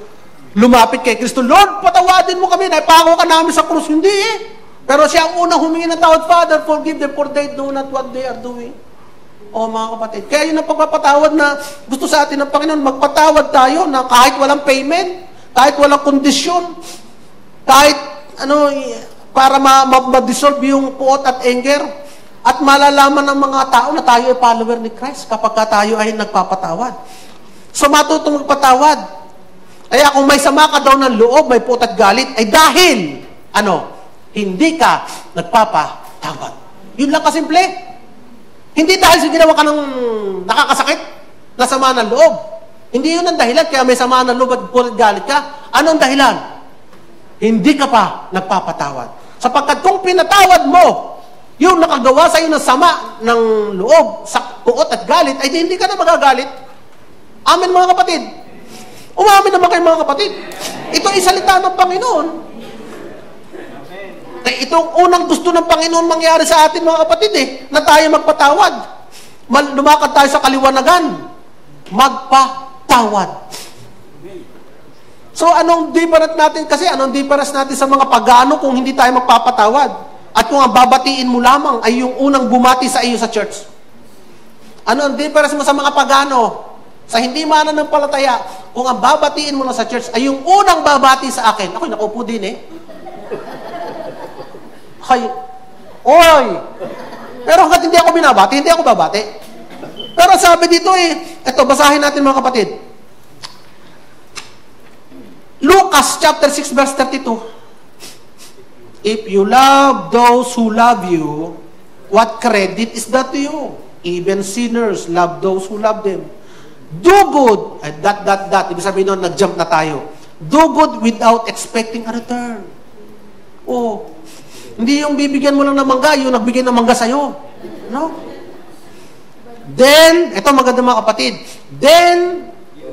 lumapit kay Kristo, Lord, patawadin mo kami, naipako ka namin sa krus. Hindi Pero siya ang unang humingi ng tawad, Father, forgive them, for they know not what they are doing. Mga kapatid. Kaya yun ang pagpapatawad na gusto sa atin ng Panginoon, magpatawad tayo na kahit walang payment, kahit walang kondisyon, kahit para ma-dissolve yung puot at anger, at malalaman ng mga tao na tayo ay follower ni Christ kapag tayo ay nagpapatawad. So matutong magpatawad. Kaya kung may sama ka daw ng loob, may puot at galit, ay dahil, hindi ka nagpapatawad. Yun lang kasimple. Hindi dahil sa ginawa ka ng nakakasakit na sama ng loob. Hindi yun ang dahilan, kaya may sama ng loob at puot at galit ka. Anong dahilan? Hindi ka pa nagpapatawad. Sapagkat kung pinatawad mo yung nakagawa sa iyo ng sama ng loob, sa puot at galit, ay hindi ka na magagalit. Amen mga kapatid. Umamin naman kayo mga kapatid. Ito ay salita ng Panginoon. Itong unang gusto ng Panginoon mangyari sa atin mga kapatid na tayo magpatawad. Lumakad tayo sa kaliwanagan. Magpatawad. So, anong difference natin? Kasi anong difference natin sa mga pagano kung hindi tayo magpapatawad? At kung ang babatiin mo lamang ay yung unang bumati sa iyo sa church? Ano ang difference mo sa mga pagano? Sa hindi mananampalataya, kung ang babatiin mo lang sa church ay yung unang babati sa akin. Ako'y nakaupo din Oy! Pero hanggat hindi ako binabati, hindi ako babati. Pero sabi dito ito, basahin natin mga kapatid. Lucas chapter 6 verse 32. If you love those who love you, what credit is that to you? Even sinners love those who love them. Do good, ibig sabihin nun, nag-jump na tayo. Do good without expecting a return. Hindi yung bibigyan mo lang ng mangga, yung nagbigay ng mangga sa'yo. No? Then, ito maganda mga kapatid, then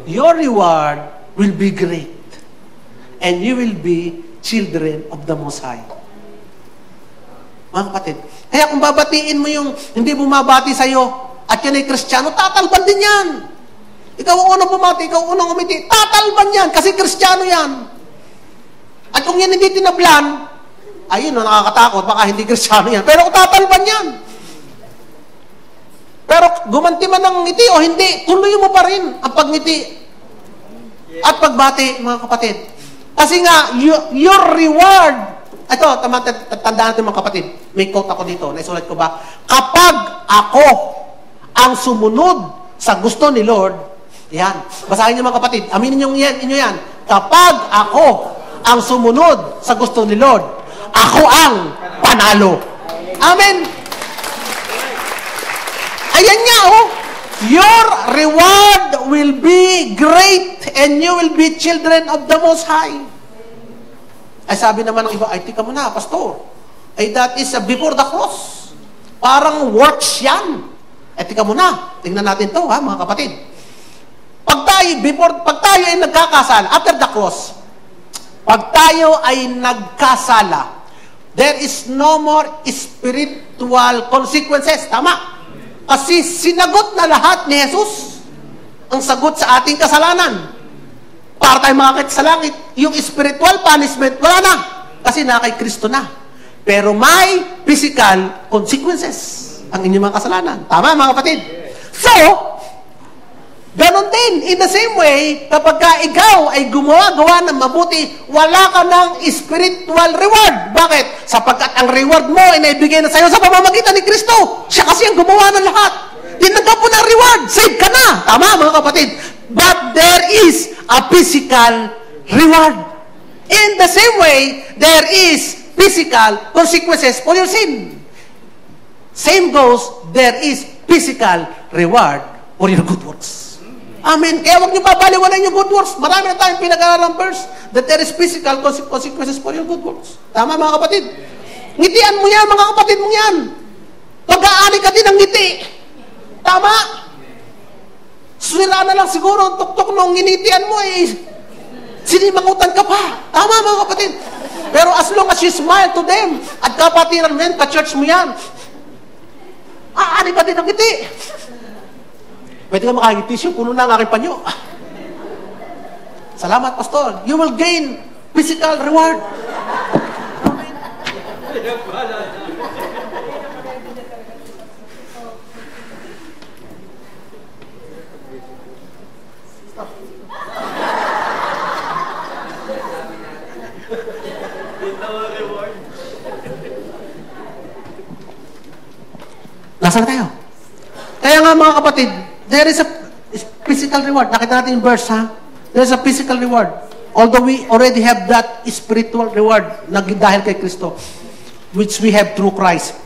your reward will be great. And you will be children of the Most High. Mga kapatid, kaya kung babatiin mo yung hindi bumabati sa'yo, at yan ay Kristiyano, tatalban din yan. Ikaw ang unang bumati, ikaw ang unang umiti, tatalban yan, kasi Kristiyano yan. At kung yan hindi tinablan, ayun, nakakatakot, baka hindi Kristiyano yan. Pero kung tatalban yan. Pero gumanti man ng ngiti o hindi, tuloy mo pa rin ang pagngiti at pagbati, mga kapatid. Kasi nga, your reward, ito, tandaan natin mga kapatid, may quote ako dito, naisulat ko ba? Kapag ako ang sumunod sa gusto ni Lord, yan, basahin niyo mga kapatid, aminin niyo yan, kapag ako ang sumunod sa gusto ni Lord, ako ang panalo. Amen. Ayan nga, oh. Your reward will be great and you will be children of the Most High. Ay sabi naman ng iba, ay tika mo na, pastor. Ay that is before the cross. Parang works yan. Ay tika mo na, tingnan natin to ha, mga kapatid. Pag tayo ay nagkakasala, after the cross, pag tayo ay nagkasala, there is no more spiritual consequences. Tama? Kasi sinagot na lahat ni Jesus ang sagot sa ating kasalanan. Para tayo makakit sa langit, yung spiritual punishment, wala na. Kasi na kay Kristo na. Pero may physical consequences ang inyong mga kasalanan. Tama, mga kapatid? So, ganon din. In the same way, kapag ikaw ay gumawa ng mabuti, wala ka ng spiritual reward. Bakit? Sapagkat ang reward mo ay naibigay na sa'yo sa pamamagitan ni Kristo. Siya kasi ang gumawa ng lahat. Tinanggap mo ng reward. Save ka na. Tama, mga kapatid. But there is a physical reward. In the same way, there is physical consequences for your sin. Same goes, there is physical reward for your good works. Amen. Kaya huwag niyo babaliwanan yung good works. Marami na tayong pinag-aaralang verse that there is physical consequences for your good works. Tama, mga kapatid? Ngitian mo yan, mga kapatid mo yan. Pag-aani ka din ng ngiti. Tama? Sira na lang siguro ang tuktok nung nginitian mo sinimangutan ka pa. Tama, mga kapatid? Pero as long as you smile to them, at kapatiran mo yan, ka-church mo yan, aani ka din ng ngiti. Pwede ka makangiti, puno na ang aking panyo. Salamat, pastor. You will gain physical reward. Nasaan na tayo? Kaya nga, mga kapatid, there is a physical reward. Nakita natin yung verse, ha? There is a physical reward. Although we already have that spiritual reward dahil kay Kristo, which we have through Christ.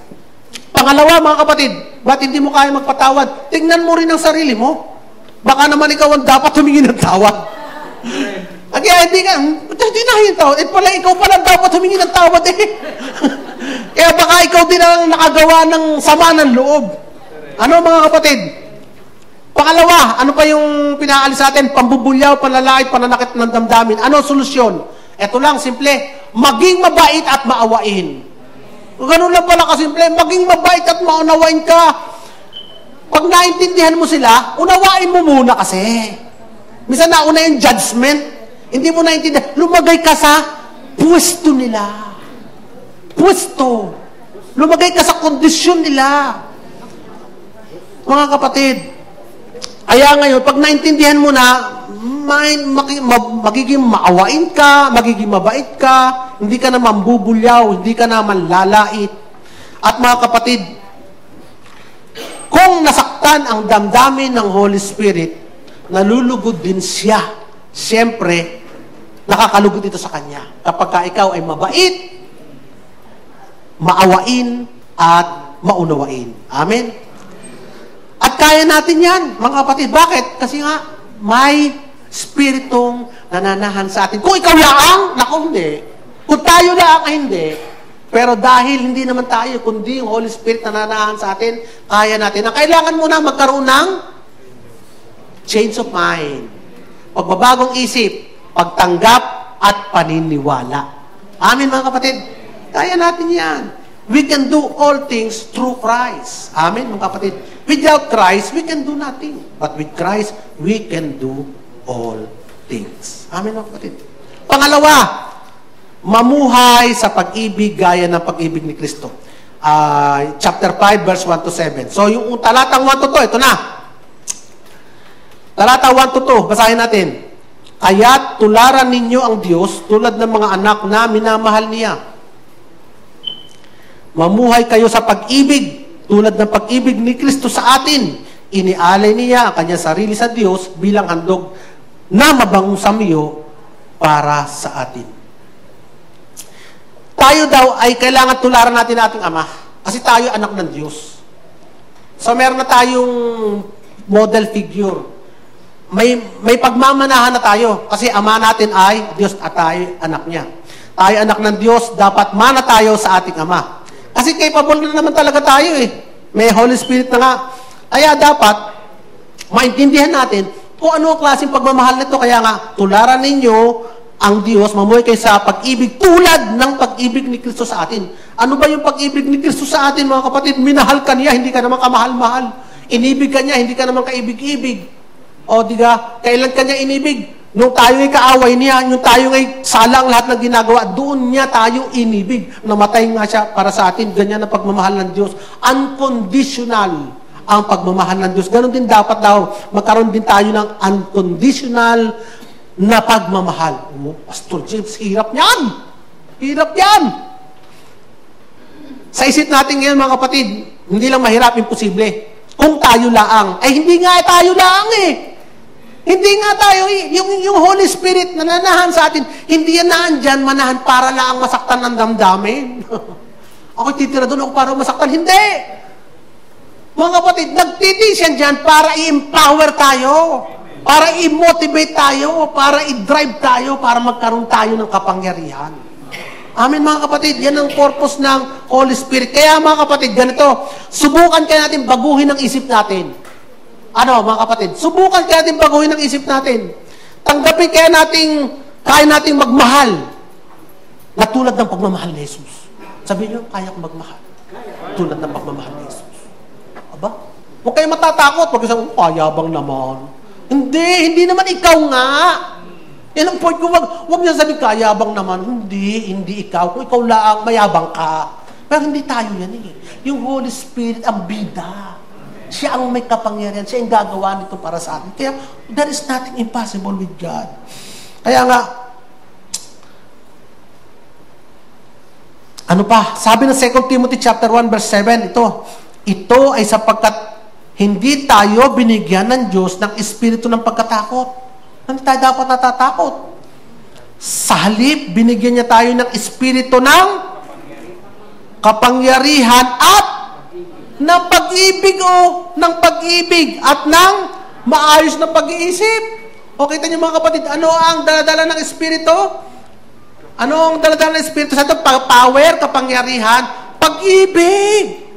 Pangalawa, mga kapatid, ba't hindi mo kaya magpatawad? Tingnan mo rin ang sarili mo. Baka naman ikaw ang dapat humingi ng tawad. Kaya hindi na yung tawad. Pala, ikaw pala dapat humingi ng tawad eh. Kaya baka ikaw din ang nakagawa ng sama ng loob. Ano, mga kapatid? Pangalawa, ano pa yung pinaalis sa atin? Pambubulyaw, panlalait, pananakit ng damdamin. Ano solusyon? Ito lang, simple. Maging mabait at maawain. Ganun lang pala kasimple. Maging mabait at maunawain ka. Pag naintindihan mo sila, unawain mo muna kasi. Minsan nauna yung judgment. Hindi mo naintindihan. Lumagay ka sa pwesto nila. Pwesto. Lumagay ka sa kondisyon nila. Mga kapatid, kaya ngayon, pag naintindihan mo na, magiging maawain ka, magiging mabait ka, hindi ka na mambubulyaw, hindi ka na manlalait. At mga kapatid, kung nasaktan ang damdamin ng Holy Spirit, nalulugod din siya. Siyempre, nakakalugod ito sa Kanya. Kapag ikaw ay mabait, maawain, at maunawain. Amen? At kaya natin yan, mga kapatid. Bakit? Kasi nga, may spiritong nananahan sa atin. Kung ikaw laang, naku, hindi. Kung tayo laang, ay hindi. Pero dahil hindi naman tayo, kundi yung Holy Spirit nananahan sa atin, kaya natin. Ang kailangan muna magkaroon ng change of mind. Pagbabagong isip, pagtanggap, at paniniwala. Amen, mga kapatid? Kaya natin yan. We can do all things through Christ. Amen, mga kapatid? Without Christ, we can do nothing. But with Christ, we can do all things. Amen, mga kapatid? Pangalawa, mamuhay sa pag-ibig gaya ng pag-ibig ni Kristo. Chapter 5, verse 1 to 7. So, yung talatang 1 to 2, ito na. Talata 1 to 2, basahin natin. Kaya't tularan ninyo ang Diyos tulad ng mga anak na minamahal niya. Mamuhay kayo sa pag-ibig tulad ng pag-ibig ni Kristo sa atin. Inialay niya ang kanyang sarili sa Diyos bilang handog na mabangong samyo para sa atin. Tayo daw ay kailangan tularan natin ating Ama kasi tayo anak ng Diyos. So meron na tayong model figure. May pagmamanahan na tayo kasi Ama natin ay Diyos at tayo anak niya. Tayo anak ng Diyos, dapat mana tayo sa ating Ama. Kasi capable na naman talaga tayo eh. May Holy Spirit na nga. Kaya dapat maintindihan natin kung ano ang klaseng pagmamahal nito. Kaya nga, tularan ninyo ang Diyos, mamuhay kayo sa pag-ibig tulad ng pag-ibig ni Kristo sa atin. Ano ba yung pag-ibig ni Kristo sa atin, mga kapatid? Minahal ka niya, hindi ka naman kamahal-mahal. Inibig ka niya, hindi ka naman kaibig-ibig. O, diga, kailan ka niya inibig? Nung tayo ay kaaway niya, yung tayo ay sala ang lahat ng ginagawa, doon niya tayo inibig. Namatay nga siya para sa atin. Ganyan ang pagmamahal ng Diyos. Unconditional ang pagmamahal ng Diyos. Ganon din dapat daw, magkaroon din tayo ng unconditional na pagmamahal. Oh, Pastor James, hirap yan! Hirap yan! Sa isip natin ngayon, mga kapatid, hindi lang mahirap, imposible. Kung tayo laang. Ay, hindi nga tayo laang eh. Hindi nga tayo, yung Holy Spirit na nanahan sa atin, hindi yan naandyan, manahan para lang masaktan ng damdamin. Ako titira doon, ako para masaktan. Hindi! Mga kapatid, nagtitis yan dyan para i-empower tayo, para i-motivate tayo, para i-drive tayo, para magkaroon tayo ng kapangyarihan. Amen, mga kapatid. Yan ang purpose ng Holy Spirit. Kaya, mga kapatid, ganito, subukan kaya natin baguhin ang isip natin. Ano, mga kapatid? Subukan kaya natin baguhin ang isip natin. Tanggapin kaya nating magmahal na tulad ng pagmamahal ni Jesus. Sabihin nyo, kaya kong magmahal. Tulad ng pagmamahal ni Jesus. Aba? Huwag kayo matatakot. Huwag kayo payabang naman. Hindi naman ikaw nga. Yan ang point ko, huwag niya sabihin, kayabang naman. Hindi ikaw. Kung ikaw lang, mayabang ka. Pero hindi tayo yan eh. Yung Holy Spirit, ang bida. Siya ang may kapangyarihan. Siya ang gagawa nito para sa atin. Kaya, there is nothing impossible with God. Kaya nga, ano pa? Sabi ng 2 Timothy chapter 1 verse 7, ito ay sapagkat hindi tayo binigyan ng Diyos ng espiritu ng pagkatakot. Hindi tayo dapat natatakot. Sa halip, binigyan niya tayo ng espiritu ng kapangyarihan at ng pag-ibig ng pag-ibig at ng maayos na pag-iisip. O kita niyo mga kapatid, ano ang daladala ng espiritu? Ano ang daladala ng espiritu sa ito? Power, kapangyarihan, pag-ibig.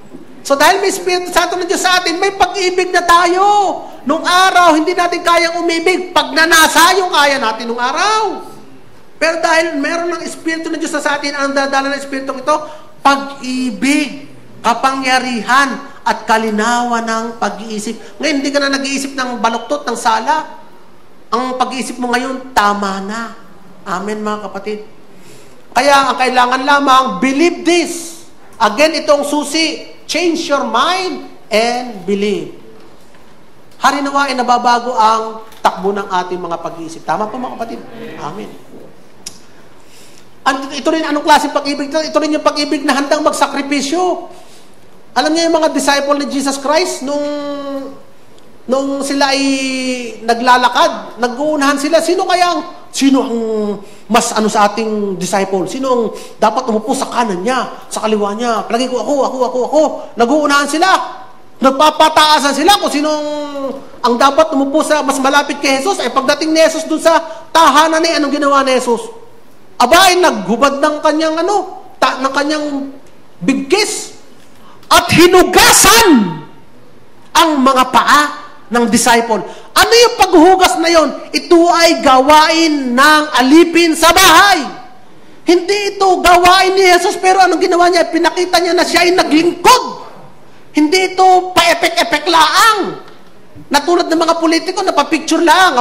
So dahil may Espiritu Santo ng Diyos sa atin, may pag-ibig na tayo. Nung araw, hindi natin kayang umibig. Pag nanasa, yung kaya natin nung araw. Pero dahil meron ng Espiritu ng Diyos sa atin, ang dadala ng Espiritu ito? Pag-ibig, kapangyarihan, at kalinawan ng pag-iisip. Ngayon, hindi ka na nag-iisip ng baluktot, ng sala. Ang pag-iisip mo ngayon, tama na. Amen, mga kapatid. Kaya, ang kailangan lamang, believe this. Again, itong susi, change your mind and believe. Harinawain, nababago ang takbo ng ating mga pag-iisip. Tama po, mga kapatid? Amen. Ito rin, anong klaseng pag-ibig? Ito rin yung pag-ibig na handang magsakripisyo. Alam niyo yung mga disciple ni Jesus Christ, nung sila ay naglalakad, nag-uunahan sila, sino ang mas sa ating disciple? Sino ang dapat umupo sa kanan niya, sa kaliwa niya? Palagi ko, ako. Nag-uunahan sila. Nagpapataasan sila kung sino ang dapat umupo sa mas malapit kay Jesus. Ay pagdating ni Jesus dun sa tahanan niya, anong ginawa ni Jesus? Aba, ay naghubad ng kanyang ng kanyang bigkis at hinugasan ang mga paa ng disciple. Ano yung paghuhugas na yon? Ito ay gawain ng alipin sa bahay. Hindi ito gawain ni Jesus, pero anong ginawa niya? Pinakita niya na siya ay naglingkod. Hindi ito pa-epek-epek laang. Natulad ng mga politiko, napapicture lang.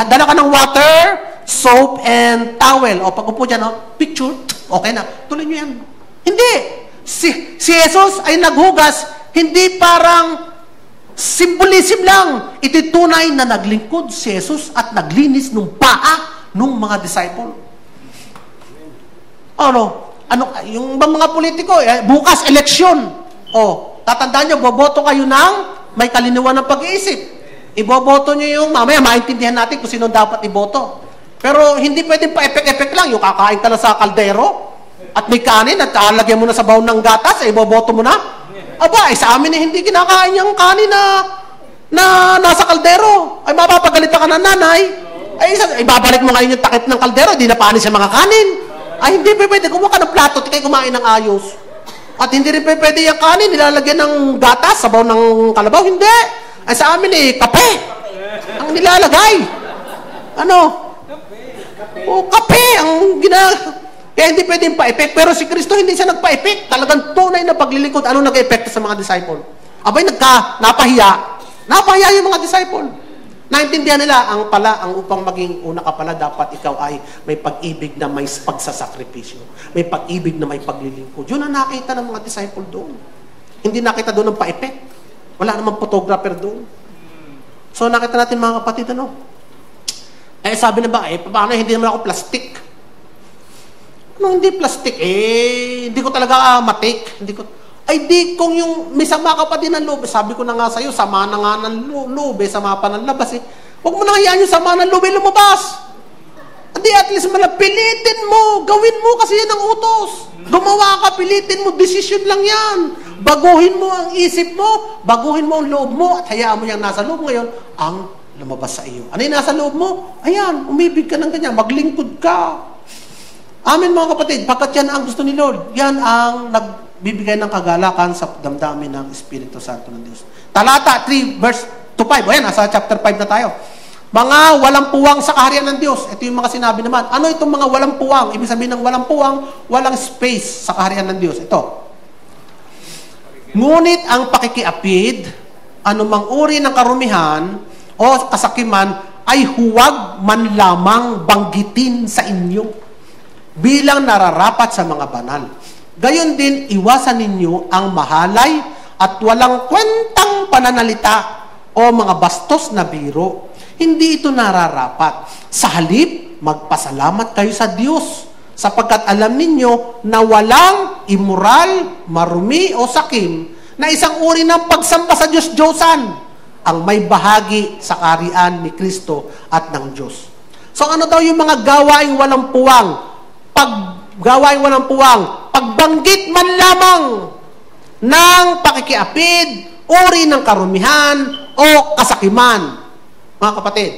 Dala ka ng water, soap, and towel. O pag upo dyan, picture, okay na. Tuloy niyo yan. Hindi. Si Jesus ay naghugas, hindi parang Symbolism lang. Ito'y tunay na naglingkod si Jesus at naglinis ng paa ng mga disciple. Yung mga politiko, bukas eleksyon. Tatandaan nyo, boboto kayo ng may kaliniwan ng pag-iisip. Iboboto nyo yung, mamaya maintindihan natin kung sino dapat iboto. Pero hindi pwedeng pa-epek-epek lang. Yung kakain ka lang sa kaldero at may kanin at lagyan mo na sa baon ng gatas, iboboto mo na. Sa amin hindi kinakain yung kanin na nasa kaldero. Ay, mapapagalitan ka ng nanay. Babalik mo ngayon yung takip ng kaldero, hindi na panis yung mga kanin. Ay, hindi pwede. Kumuha ka ng plato, tikay kumain ng ayos. At hindi rin pwede yung kanin, nilalagyan ng gatas, sabaw ng kalabaw. Hindi. Ay, sa amin kape. Ang nilalagay. Kape. Kaya hindi pwedeng pa-effect. Pero si Kristo hindi siya nagpa-effect. Talagang tunay na paglilingkod. Ano nag-effect sa mga disciple? Napahiya. Napahiya yung mga disciple. Naintindihan nila, ang upang maging una ka pala, dapat ikaw ay may pag-ibig na may pagsasakripisyo. May pag-ibig na may paglilingkod. Yun ang nakita ng mga disciple doon. Hindi nakita doon ng pa-effect. Wala namang photographer doon. So nakita natin mga kapatid, sabi na ba, paano hindi naman ako plastic? Hindi plastic? Hindi ko talaga matake. Kung yung may sama ka pa din ng loob, sabi ko na nga sa'yo, sama na nga ng loob, sama pa ng labas Huwag mo na hayaan yung sama ng loob, lumabas. At least pilitin mo, gawin mo kasi yan ang utos. Gumawa ka, pilitin mo, decision lang yan. Baguhin mo ang isip mo, baguhin mo ang loob mo, at hayaan mo yung nasa loob ngayon, ang lumabas sa iyo. Ano yung nasa loob mo? Ayan, umibig ka ng ganyan, maglingkod ka. Amen mga kapatid, pagkat yan ang gusto ni Lord, yan ang nagbibigay ng kagalakan sa damdamin ng Espiritu Santo ng Diyos. Talata 3, verse 2-5. Ayan, nasa chapter 5 na tayo. Mga walang puwang sa kaharian ng Diyos. Ito yung mga sinabi naman. Ano itong mga walang puwang? Ibig sabihin ng walang puwang, walang space sa kaharian ng Diyos. Ito. Ngunit ang pakikiapid, anumang uri ng karumihan o kasakiman, ay huwag man lamang banggitin sa inyo bilang nararapat sa mga banal. Gayon din, iwasan ninyo ang mahalay at walang kwentang pananalita o mga bastos na biro. Hindi ito nararapat. Sa halip, magpasalamat kayo sa Diyos sapagkat alam ninyo na walang immoral, marumi o sakim na isang uri ng pagsamba sa Diyos-Diyosan ang may bahagi sa kaharian ni Kristo at ng Diyos. So ano daw yung mga gawaing walang puwang? Gawain walang puwang, pagbanggit man lamang ng pakikiapid, uri ng karumihan o kasakiman. Mga kapatid,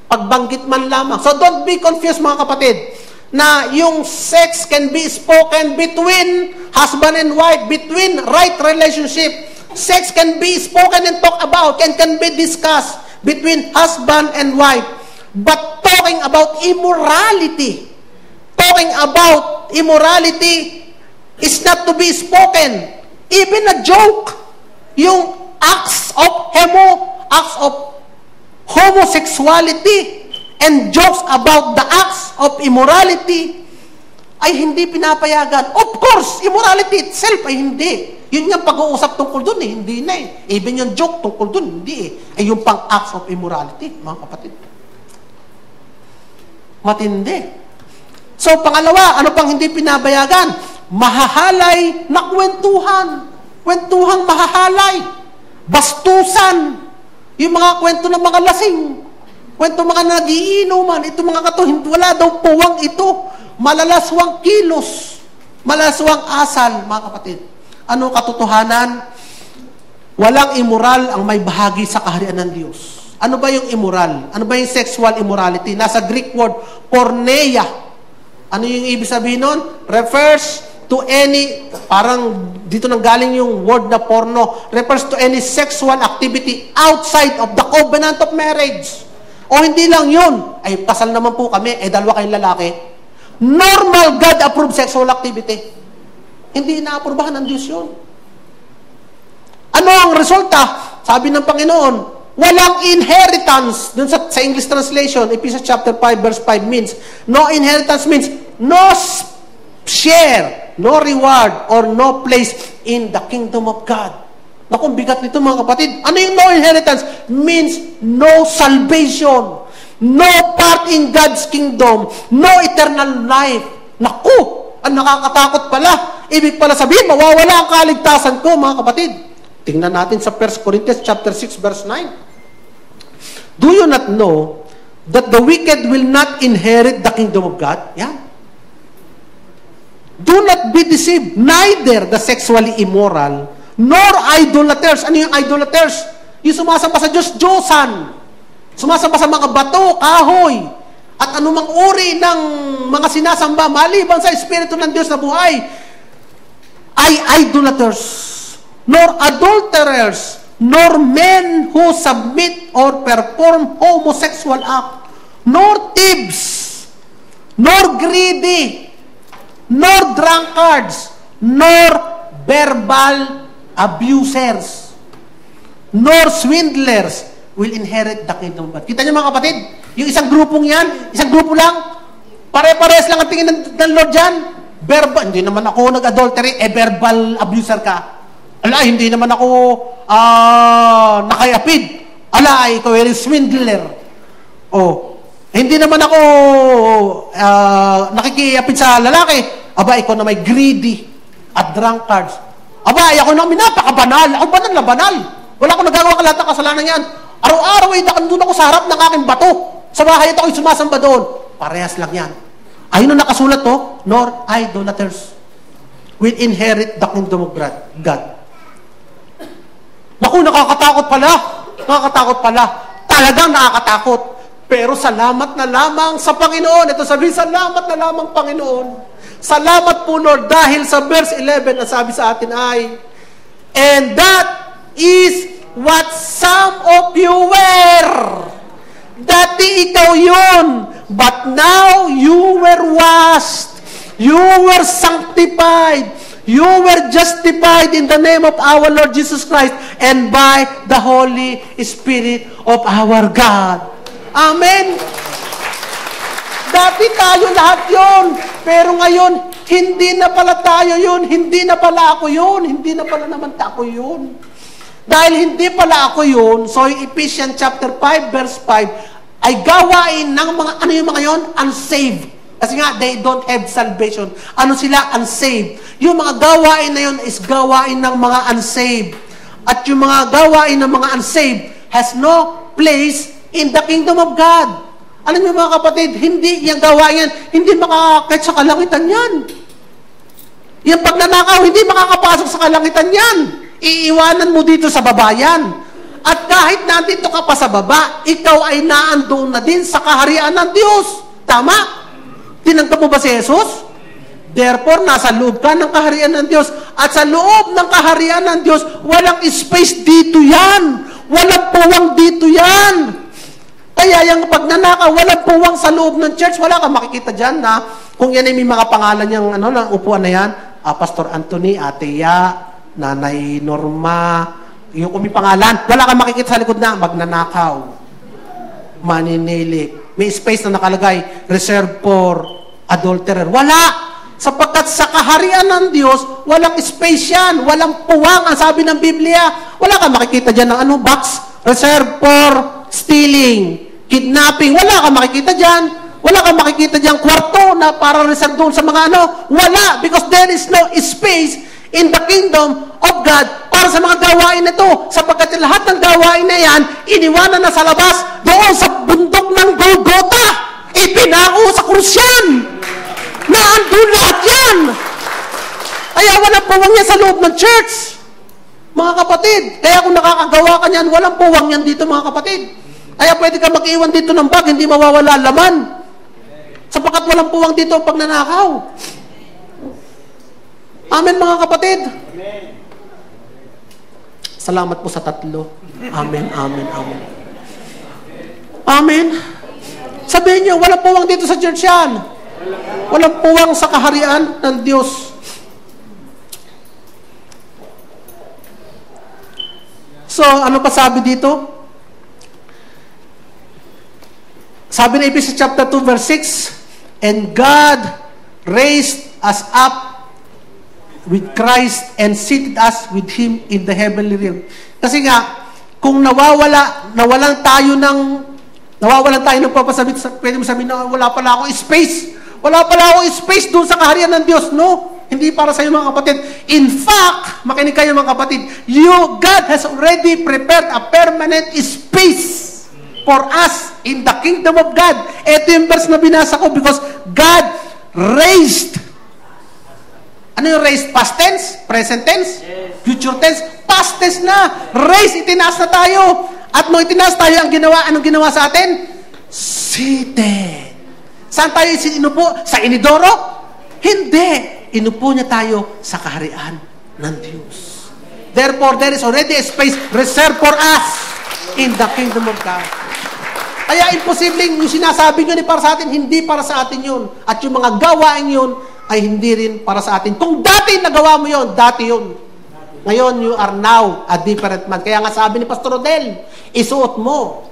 pagbanggit man lamang. So don't be confused mga kapatid, na yung sex can be spoken between husband and wife, between right relationship. Sex can be spoken and talked about, can be discussed between husband and wife. But talking about immorality, is not to be spoken. Even a joke, yung acts of homosexuality and jokes about the acts of immorality ay hindi pinapayagan. Of course, immorality itself ay hindi. Yun yung pag-uusap tungkol dun hindi na Even yung joke tungkol dun, hindi Ay yung pang acts of immorality, mga kapatid. Matindi. So, pangalawa, ano pang hindi pinabayagan? Mahahalay na kwentuhan. Kwentuhang mahahalay. Bastusan. Yung mga kwento ng mga lasing. Kwento mga nagiinuman. Ito mga katuhin, wala daw puwang ito. Malalaswang kilos. Malalaswang asal, mga kapatid. Ano katotohanan? Walang immoral ang may bahagi sa kaharian ng Diyos. Ano ba yung immoral? Ano ba yung sexual immorality? Nasa Greek word, porneia. Ano yung ibig sabihin nun? Refers to any, parang dito nang galing yung word na porno, refers to any sexual activity outside of the covenant of marriage. O hindi lang yun. Ay, kasal naman po kami, dalawa kayong lalaki. Normal God-approved sexual activity. Hindi inaaprubahan ng Diyos yun. Ano ang resulta? Sabi ng Panginoon, walang inheritance. Dun sa English translation, Ephesians chapter 5, verse 5 means, no inheritance means no share, no reward, or no place in the kingdom of God. Naku, bigat nito mga kapatid. Ano yung no inheritance? Means no salvation. No part in God's kingdom. No eternal life. Naku, ang nakakatakot pala. Ibig pala sabihin, mawawala ang kaligtasan ko, mga kapatid. Tingnan natin sa 1 Corinthians chapter 6, verse 9. Do you not know that the wicked will not inherit the kingdom of God? Yan. Do not be deceived, neither the sexually immoral, nor idolaters. Ano yung idolaters? Yung sumasamba sa Diyos-Diyosan. Sumasamba sa mga bato, kahoy, at anumang uri ng mga sinasamba maliban sa Espiritu ng Diyos na buhay, ay idolaters, nor adulterers, nor men who submit or perform homosexual act, nor thieves, nor greedy, nor drunkards, nor verbal abusers, nor swindlers will inherit the kingdom of God. Kita niyo mga kapatid, yung isang grupong yan, isang grupo lang, pare-pares lang ang tingin ng Lord dyan. Verbal, hindi naman ako nag-adultery, verbal abuser ka. Ala, hindi naman ako nakayapid. Ala, ikaw ay swindler. Oh, hindi naman ako nakikiyapid sa lalaki. Aba, ikaw na may greedy at drunkards. Aba, ako na minapakabanal. Ako banal na banal. Wala akong nagagawa ka lahat ng kasalanan yan. Araw-araw ay doon ako sa harap ng aking bato. Sa bahay ito ako'y sumasamba doon. Parehas lang yan. Ayun ang nakasulat to, nor idolaters will inherit the kingdom of God. Naku, nakakatakot pala. Nakakatakot pala. Talagang nakakatakot. Pero salamat na lamang sa Panginoon. Ito sabihin, salamat na lamang Panginoon. Salamat po Lord dahil sa verse 11 ang sabi sa atin ay, and that is what some of you were. Dati ikaw yun, but now you were washed, you were sanctified, you were justified in the name of our Lord Jesus Christ and by the Holy Spirit of our God. Amen. Dati tayo lahat yun. Pero ngayon, hindi na pala tayo yun. Hindi na pala ako yun. Hindi na pala naman ako yun. Dahil hindi pala ako yun, so yung Ephesians chapter 5, verse 5, ay gawain ng mga, ano yung mga yun? Unsaved. Kasi nga, they don't have salvation. Ano sila? Unsaved. Yung mga gawain na yun is gawain ng mga unsaved. At yung mga gawain ng mga unsaved has no place in the kingdom of God. Alam niyo mga kapatid, hindi yung gawain yan, hindi makakakit sa kalangitan yan. Yung pagnanakaw, hindi makakapasok sa kalangitan yan. Iiwanan mo dito sa babayan. At kahit nandito ka pa sa baba, ikaw ay naandoon na din sa kaharian ng Diyos. Tama? Tinanggap mo ba si Jesus? Therefore, nasa loob ka ng kaharian ng Diyos. At sa loob ng kaharian ng Diyos, walang space dito yan. Walang puwang dito yan. Kaya yung pagnanakaw, walang puwang sa loob ng church. Wala kang makikita dyan na kung yan ay may mga pangalan yung upuan na yan, Pastor Anthony, Ate Ya, Nanay Norma, yung kung may pangalan, wala kang makikita sa likod na magnanakaw, maninilik. May space na nakalagay, reserved for adulterer. Wala! Sapagkat sa kaharian ng Diyos, walang space yan, walang puwang, ang sabi ng Biblia. Wala kang makikita dyan ng box, reserved for stealing, kidnapping. Wala kang makikita dyan. Wala kang makikita dyan kwarto na para reserved doon sa mga Wala, because there is no space in the kingdom of God para sa mga gawain na ito. Sapagkat lahat ng gawain na yan, iniwanan na sa labas, doon sa bundok ng Golgotha. Ipinako sa krus yan. Naandun lahat yan. Kaya walang puwang yan sa loob ng church. Mga kapatid, kaya kung nakakagawa ka niyan, walang puwang yan dito mga kapatid. Kaya pwede ka mag-iwan dito ng bag, hindi mawawala laman. Sapagkat walang puwang dito pag nanakaw. Amen mga kapatid. Salamat po sa tatlo. Amen, amen, amen. Amen. Sabihin niyo, walang puwang dito sa church yan. Walang puwang sa kaharian ng Diyos. So, ano pa sabi dito? Sabi na Ephesians chapter 2 verse 6, and God raised us up with Christ and seated us with Him in the heavenly realm. Kasi nga, kung nawalan tayo ng papasabit, pwede mo sabihin na wala pala akong space. Wala pala akong space doon sa kaharian ng Diyos. No, hindi para sa iyo mga kapatid. In fact, makinig kayo mga kapatid, God has already prepared a permanent space for us in the kingdom of God. Ito yung verse na binasa ko because God raised. Ano yung raised? Past tense? Present tense? Future tense? Past tense na. Raised, itinaas na tayo. At nung itinaas tayo, anong ginawa sa atin? Seated. Saan tayo inupo? Sa inidoro? Hindi. Inupo niya tayo sa kaharian ng Diyos. Therefore, there is already a space reserved for us in the kingdom of God. Kaya imposibleng yung sinasabi nyo ni para sa atin, hindi para sa atin yun. At yung mga gawain yun ay hindi rin para sa atin. Kung dati nagawa mo yun, dati yun. Ngayon, you are now a different man. Kaya nga sabi ni Pastor Rodel, isuot mo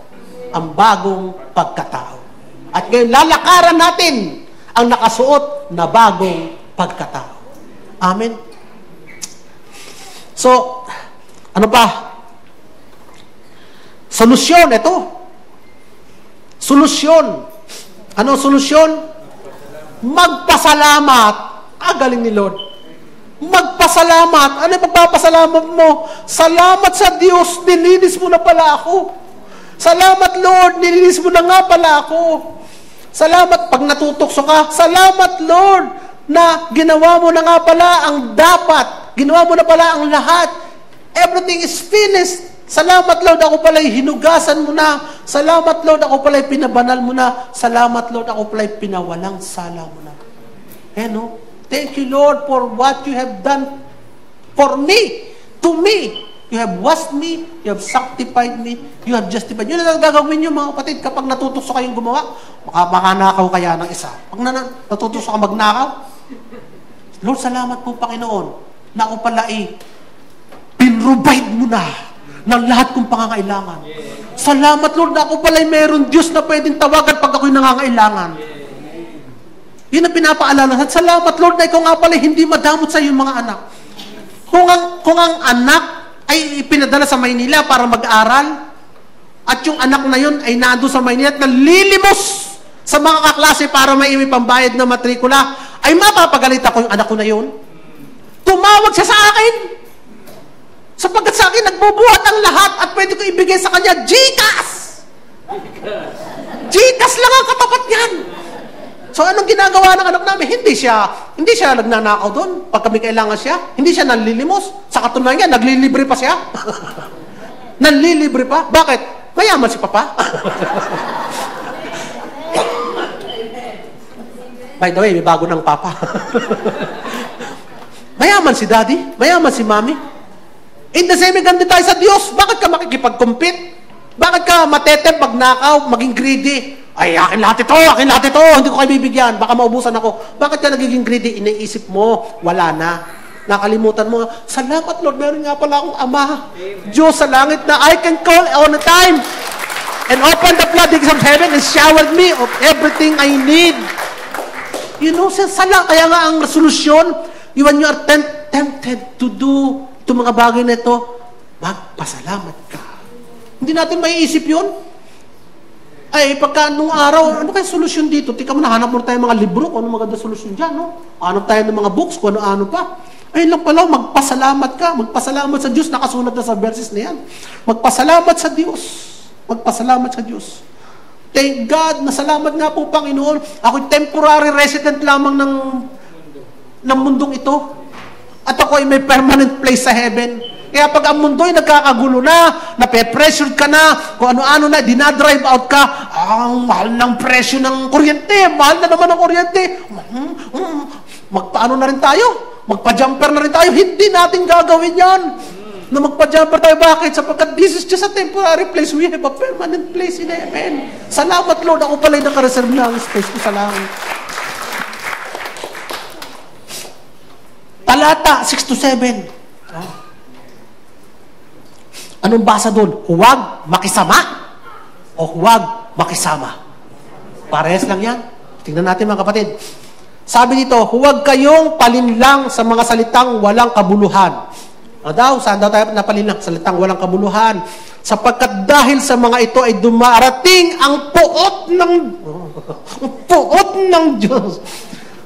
ang bagong pagkatao. At ngayon, lalakaran natin ang nakasuot na bagong pagkatao. Amen? So, ano pa? Solusyon, ito. Solusyon. Ano solusyon? Magpasalamat. Galing ni Lord. Magpasalamat. Ano yung magpapasalamat mo? Salamat sa Diyos, nilinis mo na pala ako. Salamat Lord, nilinis mo na nga pala ako. Salamat pag natutokso ka. Salamat Lord, na ginawa mo na nga pala ang dapat. Ginawa mo na pala ang lahat. Everything is finished. Salamat Lord, ako pala'y hinugasan mo na. Salamat Lord, ako pala'y pinabanal mo na. Salamat Lord, ako pala'y pinawalang sala mo na. No? Thank you Lord for what you have done for me, to me. You have washed me, you have sanctified me, you have justified. Yun ang gagawin nyo mga kapatid kapag natutokso kayong gumawa. Makanakaw kaya ng isa. Pag natutokso ka magnakaw, Lord, salamat po Panginoon na ako pala'y pinrovide mo na ng lahat kong pangangailangan. Salamat Lord na ako pala'y meron Diyos na pwedeng tawagan pag ako'y nangangailangan. Yun ang pinapaalala. Salamat Lord na ikaw nga pala'y hindi madamot sa iyong mga anak. Kung ang anak ay ipinadala sa Maynila para mag-aral at yung anak na yun ay nando sa Maynila at nalilimos sa mga kaklase para may pambayad na matrikula, ay mapapagalit ako yung anak ko na yun. Tumawag siya sa akin. Sapagkat sa akin, nagbubuhat ang lahat at pwede ko ibigay sa kanya, GCash! GCash lang ang katapat niyan. So, anong ginagawa ng anak namin? Hindi siya nagnanakaw doon. Pag kami kailangan siya, hindi siya nanlilimos. Sa katunayan niya, naglilibre pa siya. Nanlilibre pa? Bakit? Mayaman si Papa. By the way, may bago ng Papa. Mayaman si Daddy. Mayaman si Mommy. In the same, ganito tayo sa Diyos. Bakit ka makikipag-compete? Bakit ka matetem, magnakaw, maging greedy? Ay, akin lahat ito, hindi ko kayo bibigyan, baka maubusan ako. Bakit ka nagiging greedy? Iniisip mo, wala na. Nakalimutan mo, salamat Lord, meron nga pala akong Ama. Diyos sa langit na I can call on a time and open the floodgates of heaven and shower me of everything I need. You know, kaya nga ang solusyon, when you are tempted to do itong mga bagay na ito, magpasalamat ka. Hindi natin maiisip yun. Ay, pagka nung araw, ano kaya solusyon dito? Tika mo, nahanap mo tayo mga libro, kung ano maganda solusyon dyan, no? Hanap tayo ng mga books, kung ano-ano pa. Ay, lang pala, magpasalamat ka. Magpasalamat sa Diyos. Nakasulat na sa verses na yan. Magpasalamat sa Diyos. Magpasalamat sa Diyos. Thank God, nasalamat nga po, Panginoon. Ako'y temporary resident lamang ng mundong ito. At ako ay may permanent place sa heaven. Kaya pag ang mundo ay nagkakagulo na, nape-pressure ka na, kung ano-ano na, dinadrive out ka, ang mahal ng presyo ng kuryente, mahal na naman ang kuryente, magpaano na rin tayo? Magpa-jumper na rin tayo? Hindi natin gagawin yan. Na magpa-jumper tayo, bakit? Sapagkat this is just a temporary place, we have a permanent place in heaven. Salamat Lord, ako pala'y nakareserve na ang space ko sa langit. Talata 6-7. Anong basa doon? Huwag makisama o huwag makisama. Parehas lang yan. Tingnan natin mga kapatid. Sabi dito, huwag kayong palinlang sa mga salitang walang kabuluhan. Saan daw tayo napalinlang? Salitang walang kabuluhan. Sapagkat dahil sa mga ito ay dumarating ang puot ng Diyos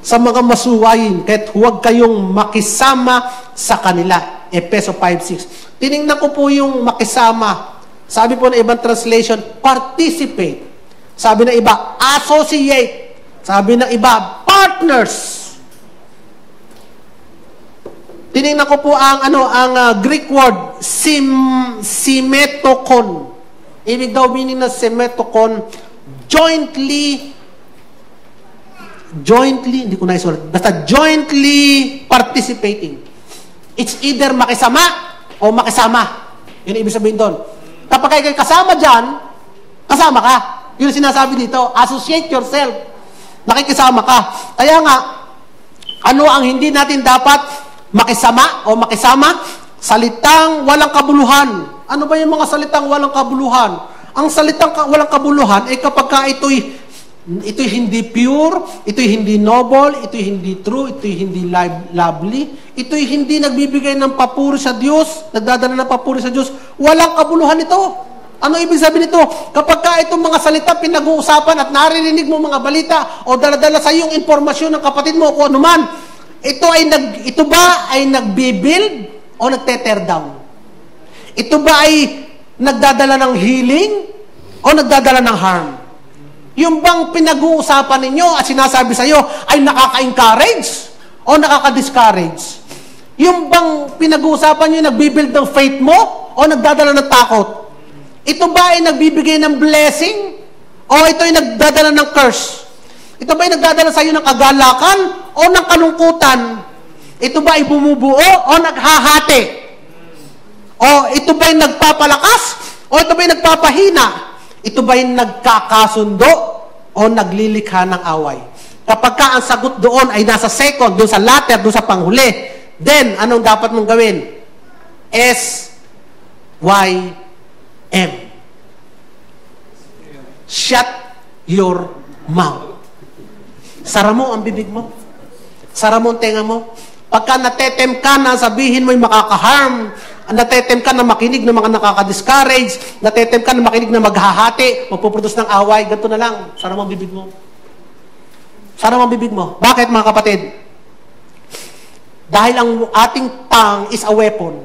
sa mga masuwayin. Kaya't huwag kayong makisama sa kanila. Efeso 5:6. Tinignan ko po yung makisama. Sabi po ng ibang translation, participate. Sabi ng iba, associate. Sabi ng iba, partners. Tinignan ko po ang Greek word, simetokon. Ibig daw meaning na simetokon, jointly, hindi ko naisulat, basta jointly participating. It's either makisama o makisama. Yun ang ibig sabihin doon. Kapag kayo kasama dyan, kasama ka. Yun ang sinasabi dito, associate yourself. Nakikisama ka. Kaya nga, ano ang hindi natin dapat makisama o makisama? Salitang walang kabuluhan. Ano ba yung mga salitang walang kabuluhan? Ang salitang walang kabuluhan ay kapag ka ito'y hindi pure, ito'y hindi noble, ito'y hindi true, ito'y hindi lovely, ito'y hindi nagbibigay ng papuri sa Diyos, nagdadala ng papuri sa Diyos, walang kabuluhan ito. Ano ibig sabihin nito? Kapag ka itong mga salita pinag-uusapan at naririnig mo mga balita o daladala sa iyong informasyon ng kapatid mo o kung ano man, ito ba ay nagbibuild o nagte-tear down? Ito ba ay nagdadala ng healing o nagdadala ng harm? Yung bang pinag-uusapan ninyo at sinasabi sa iyo ay nakaka-encourage o nakaka-discourage? Yung bang pinag-uusapan nyo nagbibuild ng faith mo o nagdadala ng takot? Ito ba ay nagbibigay ng blessing o ito ay nagdadala ng curse? Ito ba ay nagdadala sa iyo ng kagalakan o ng kalungkutan? Ito ba ay bumubuo o naghahati? O ito ba ay nagpapalakas o ito ba ay nagpapahina? Ito ba ay nagkakasundo o naglilikha ng away? Kapag ka ang sagot doon ay nasa second, doon sa latter, doon sa panghuli, then anong dapat mong gawin? S-Y-M. Shut your mouth. Sara mo ang bibig mo. Sara mo ang tenga mo. Pagka natetem ka na sabihin mo'y makaka-harm, natetem ka na makinig ng mga nakaka-discourage, natetem ka na makinig na maghahati, magpuproduce ng away, ganito na lang. Sara mo ang bibig mo. Sara mo ang bibig mo. Bakit mga kapatid? Dahil ang ating tongue is a weapon.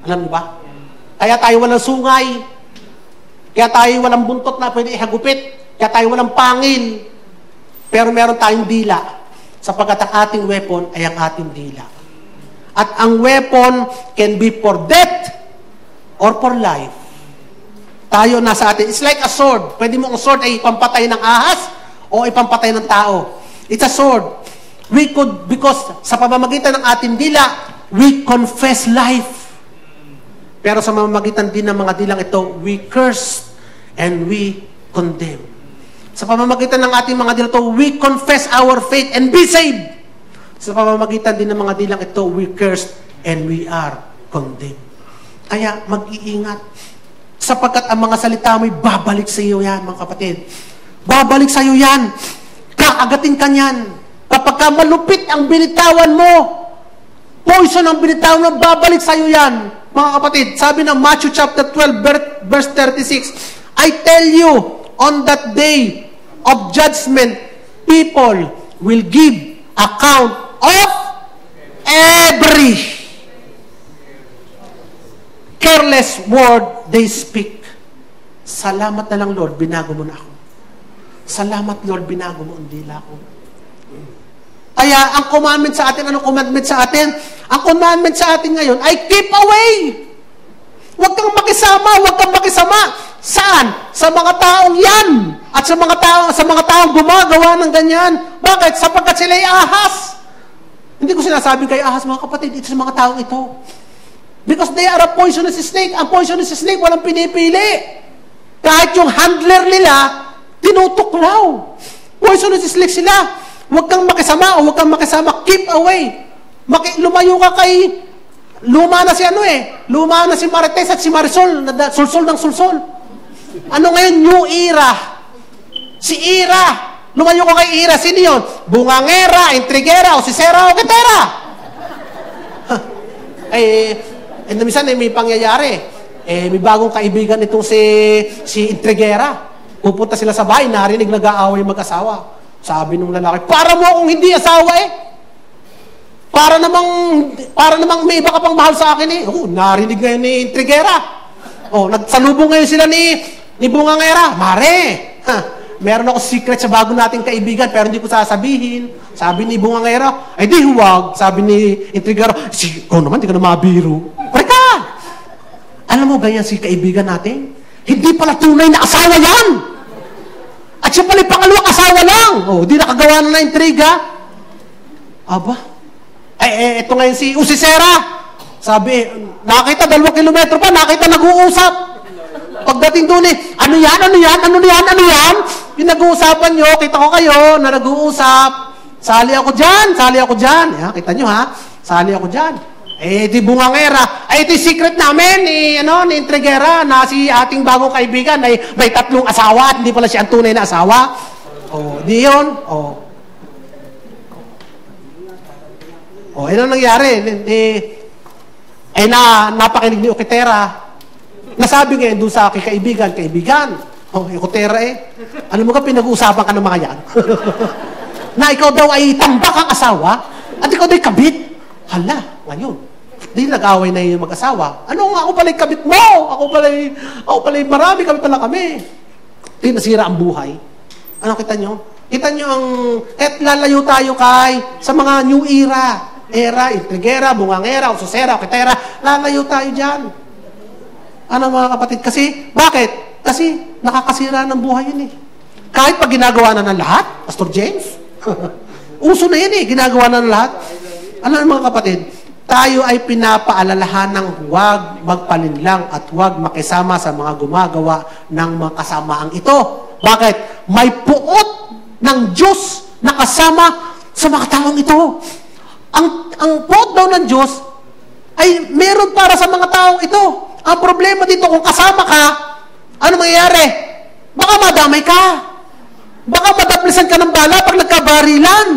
Alam niyo ba? Kaya tayo walang sungay. Kaya tayo walang buntot na pwede ihagupit. Kaya tayo walang pangil. Pero meron tayong dila. Sapagkat ang ating weapon ay ang ating dila. At ang weapon can be for death or for life. Tayo nasa atin. It's like a sword. Pwede mo ang sword ay ipampatay ng ahas o ipampatay ng tao. It's a sword. We could, because sa pamamagitan ng ating dila, we confess life. Pero sa pamamagitan din ng mga dilang ito, we curse and we condemn. Sa pamamagitan ng ating mga dilang ito, we confess our faith and be saved. Sa pamamagitan din ng mga dilang ito, we curse and we are condemned. Kaya mag-iingat. Sapagkat ang mga salita mo'y babalik sa iyo yan, mga kapatid. Babalik sa iyo yan. Kaagatin ka niyan. Kapag ka malupit ang binitawan mo, poison ang binitawan mo, babalik sa iyo yan. Mga kapatid, sabi ng Matthew chapter 12, verse 36, I tell you, on that day of judgment, people will give account of every careless word they speak. Salamat na lang, Lord, binago mo na ako. Salamat, Lord, binago mo ang dila ko. Kaya ang commandment sa atin, anong commandment sa atin? Ang commandment sa atin ngayon ay keep away. Huwag kang makisama, huwag kang makisama. Saan? Sa mga taong yan. At sa mga taong gumagawa ng ganyan. Bakit? Sapagkat sila ay ahas. Hindi ko sinasabing kay ahas, mga kapatid, ito sa mga taong ito. Because they are a poisonous snake. Ang poisonous snake, walang pinipili. Kahit yung handler nila, tinutuklaw. Poisonous snake sila. Huwag kang makisama o huwag kang makisama. Keep away. Lumayo ka kay... Luma na si Luma na si Marites at si Marisol. Sulsol ng sulsol. Ano ngayon? New era. Si Ira. Lumayo ko kay Ira, sino yun? Bungangera, intrigera, o sisera, o kitera. Minsan may pangyayari. May bagong kaibigan itong si intrigera. Pupunta sila sa bahay, narinig nag-aaway mag-asawa. Sabi nung lalaki, para mo akong hindi asawa Para namang may iba ka pang mahal sa akin narinig ngayon ni intrigera. Nagsalubong ngayon sila ni Bungangera. Mare, meron ako secret sa bago nating kaibigan, pero hindi ko sasabihin. Sabi ni Bungangera, ay di huwag. Sabi ni intrigera, ikaw naman, di ka na mabiro. Pareka! Alam mo, ganyan si kaibigan natin? Hindi pala tunay na asawa yan! At siya pala pangalawang asawa lang! Di nakagawa na intriga. Aba? Ito ngayon si Usisera. Sabi, nakita 2 kilometro pa, nakita nag-uusap. Pagdating doon ano yan? Pinag-uusapan nyo, kita ko kayo na nag-uusap. Sali ako dyan. Kita nyo sali ako dyan. Di Bungangera. Ito yung secret namin ni intrigera na si ating bagong kaibigan ay may 3 asawa at hindi pala siya ang tunay na asawa. Di yun. Ano nangyari? Napakinig ni Okitera. Nasabi ngayon doon sa aking kaibigan. Okitera alam mo ka, pinag-uusapan ka ng mga yan. Na ikaw daw ay tambak ang asawa at ikaw daw ay kabit. Hala, ngayon. Di nag-away na yung mag-asawa. Ako pala yung kabit mo? Ako pala yung marami, kami pala kami. Di nasira ang buhay. Kita nyo? Kita nyo lalayo tayo sa mga new era. Intrigera, Bungangera, Usisera, Okitera, lalayo tayo dyan. Mga kapatid? Bakit? Kasi nakakasira ng buhay yun Kahit pag ginagawa na ng lahat, Pastor James, uso na yun ginagawa na ng lahat. Mga kapatid? Tayo ay pinapaalalahan ng huwag magpalinlang at huwag makisama sa mga gumagawa ng mga kasamaang ito. Bakit? May puot ng Diyos na kasama sa mga taong ito. Ang puot daw ng Diyos ay meron para sa mga taong ito. Ang problema dito, kung kasama ka, ano mangyayari? Baka madamay ka. Baka madaplisan ka ng bala pag nagkabarilan.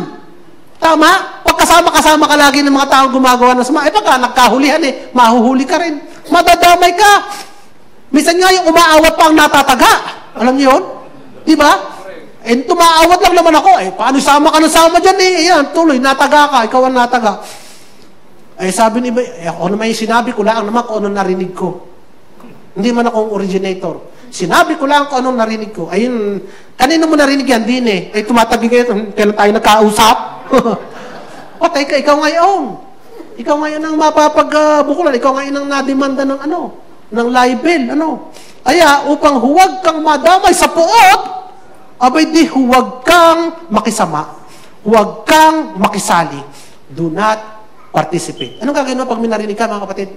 Tama? Pag kasama ka lagi ng mga taong gumagawa ng sama, baka nagkahulihan mahuhuli ka rin. Madadamay ka. Minsan nga yung umaawat pa ang natataga. Alam niyo yun? Diba? Tumaawat lang naman ako. Paano sama ka ng sama dyan Yan, tuloy, nataga ka. Ikaw ang nataga. Sabi ni iba, ako naman yung sinabi ko lang naman kung anong narinig ko. Hindi man akong originator. Sinabi ko lang kung anong narinig ko. Ayun, kanino mo narinig yan? Din tumatagi kayo, kailan tayo nagkausap? Patay ka, ikaw ngayon. Ikaw ngayon ang mapapagbukulan. Ikaw ngayon ang nademanda ng libel. Kaya, upang huwag kang madamay sa puot, di huwag kang makisama. Huwag kang makisali. Do not participate. Anong gagawin mo pag minarinig ka, mga kapatid?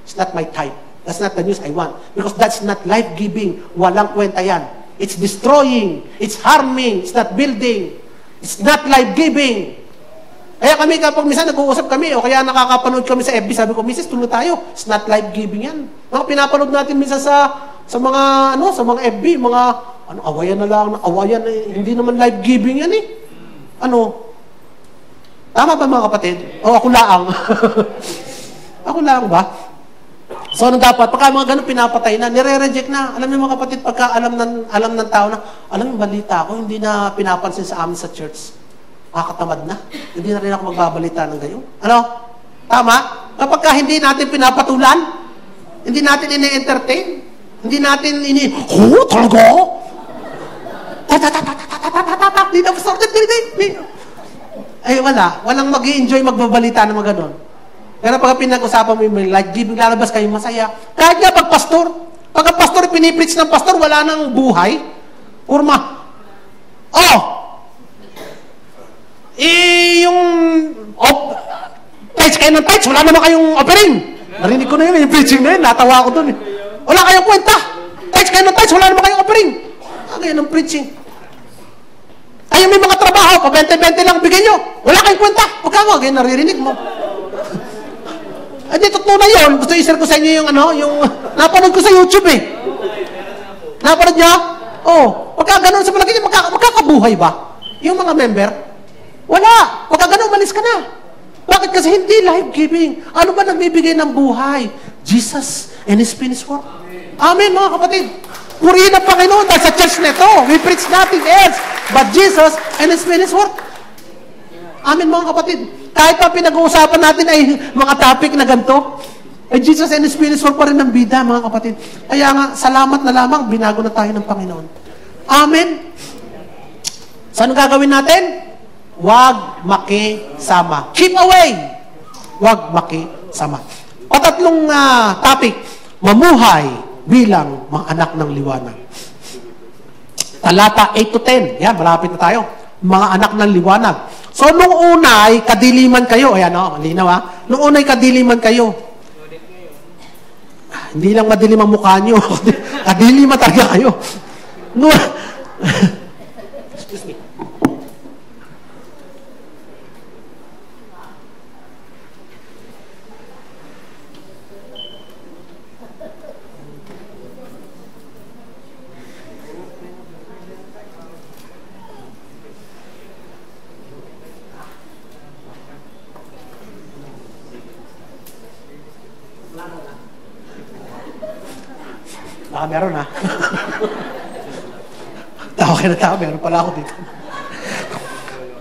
It's not my type. That's not the news I want. Because that's not life-giving. Walang kwenta yan. It's destroying. It's harming. It's not building. It's not life-giving. Kaya kami, kapag minsan nag-uusap kami, o kaya nakakapanood kami sa FB, sabi ko, Mrs., tuloy tayo. It's not life-giving yan. Mga pinapanood natin minsan sa mga FB, mga awayan na lang, awayan, hindi naman life-giving yan Tama ba mga kapatid? Ako lang. Ako lang ba? So, ano dapat? Pagka mga ganun pinapatay na, nire-reject na. Alam niyo mga kapatid, pagka alam ng tao na, alam yung balita ko, hindi na pinapansin sa amin sa church. Kakatamad na. Hindi na rin ako magbabalita ng gayon. Tama? Kapag hindi natin pinapatulan, hindi natin ini-entertain, hindi natin talaga? Hindi na sorted, walang mag-i-enjoy magbabalita ng mga ganon. Pero pag pinag-usapan mo yung life-giving, lalabas kayo masaya. Kahit nga pag ang pastor pinipreach ng pastor, wala nang buhay. Tights kayo ng tights, wala naman kayong offering. Narinig ko na yun, yung preaching na yun, natawa ko dun. Wala kayong kwenta. Tights kayo ng tights, wala naman kayong offering. Ganyan ang preaching. Ay, may mga trabaho, pa 20-20 lang bigay nyo. Wala kayong kwenta. Pagka ganyan naririnig mo. Hindi, totoo na yun. Gusto i-share ko sa inyo yung napanood ko sa YouTube Napanood niya? Pagka ganun sa palagi niya, magkakabuo buhay ba? Yung mga member? Wala. Pagka ganun, umalis ka na. Bakit? Kasi hindi life-giving. Ano ba nagbibigay ng buhay? Jesus and His finished work. Amen, mga kapatid. Purihin ang Panginoon dahil sa church na ito. We preach nothing else but Jesus and His finished work. Amen, mga kapatid. Kahit pa pinag-uusapan natin ay mga topic na ganito, ay Jesus and His finished work pa rin ang bida, mga kapatid. Kaya nga, salamat na lamang, binago na tayo ng Panginoon. Amen. So, anong gagawin natin? Huwag makisama. Keep away. Huwag makisama. Patatlong topic, mamuhay bilang mga anak ng liwanag. Talata 8 to 10. Yan, malapit na tayo. Mga anak ng liwanag. So, nung una ay kadiliman kayo. Ayan, malinaw ha. Nung una ay kadiliman kayo. Hindi lang madilim ang mukha nyo. Kadiliman talaga kayo. Excuse me. Meron ha. Tawa kayo na tawa, meron pala ako dito.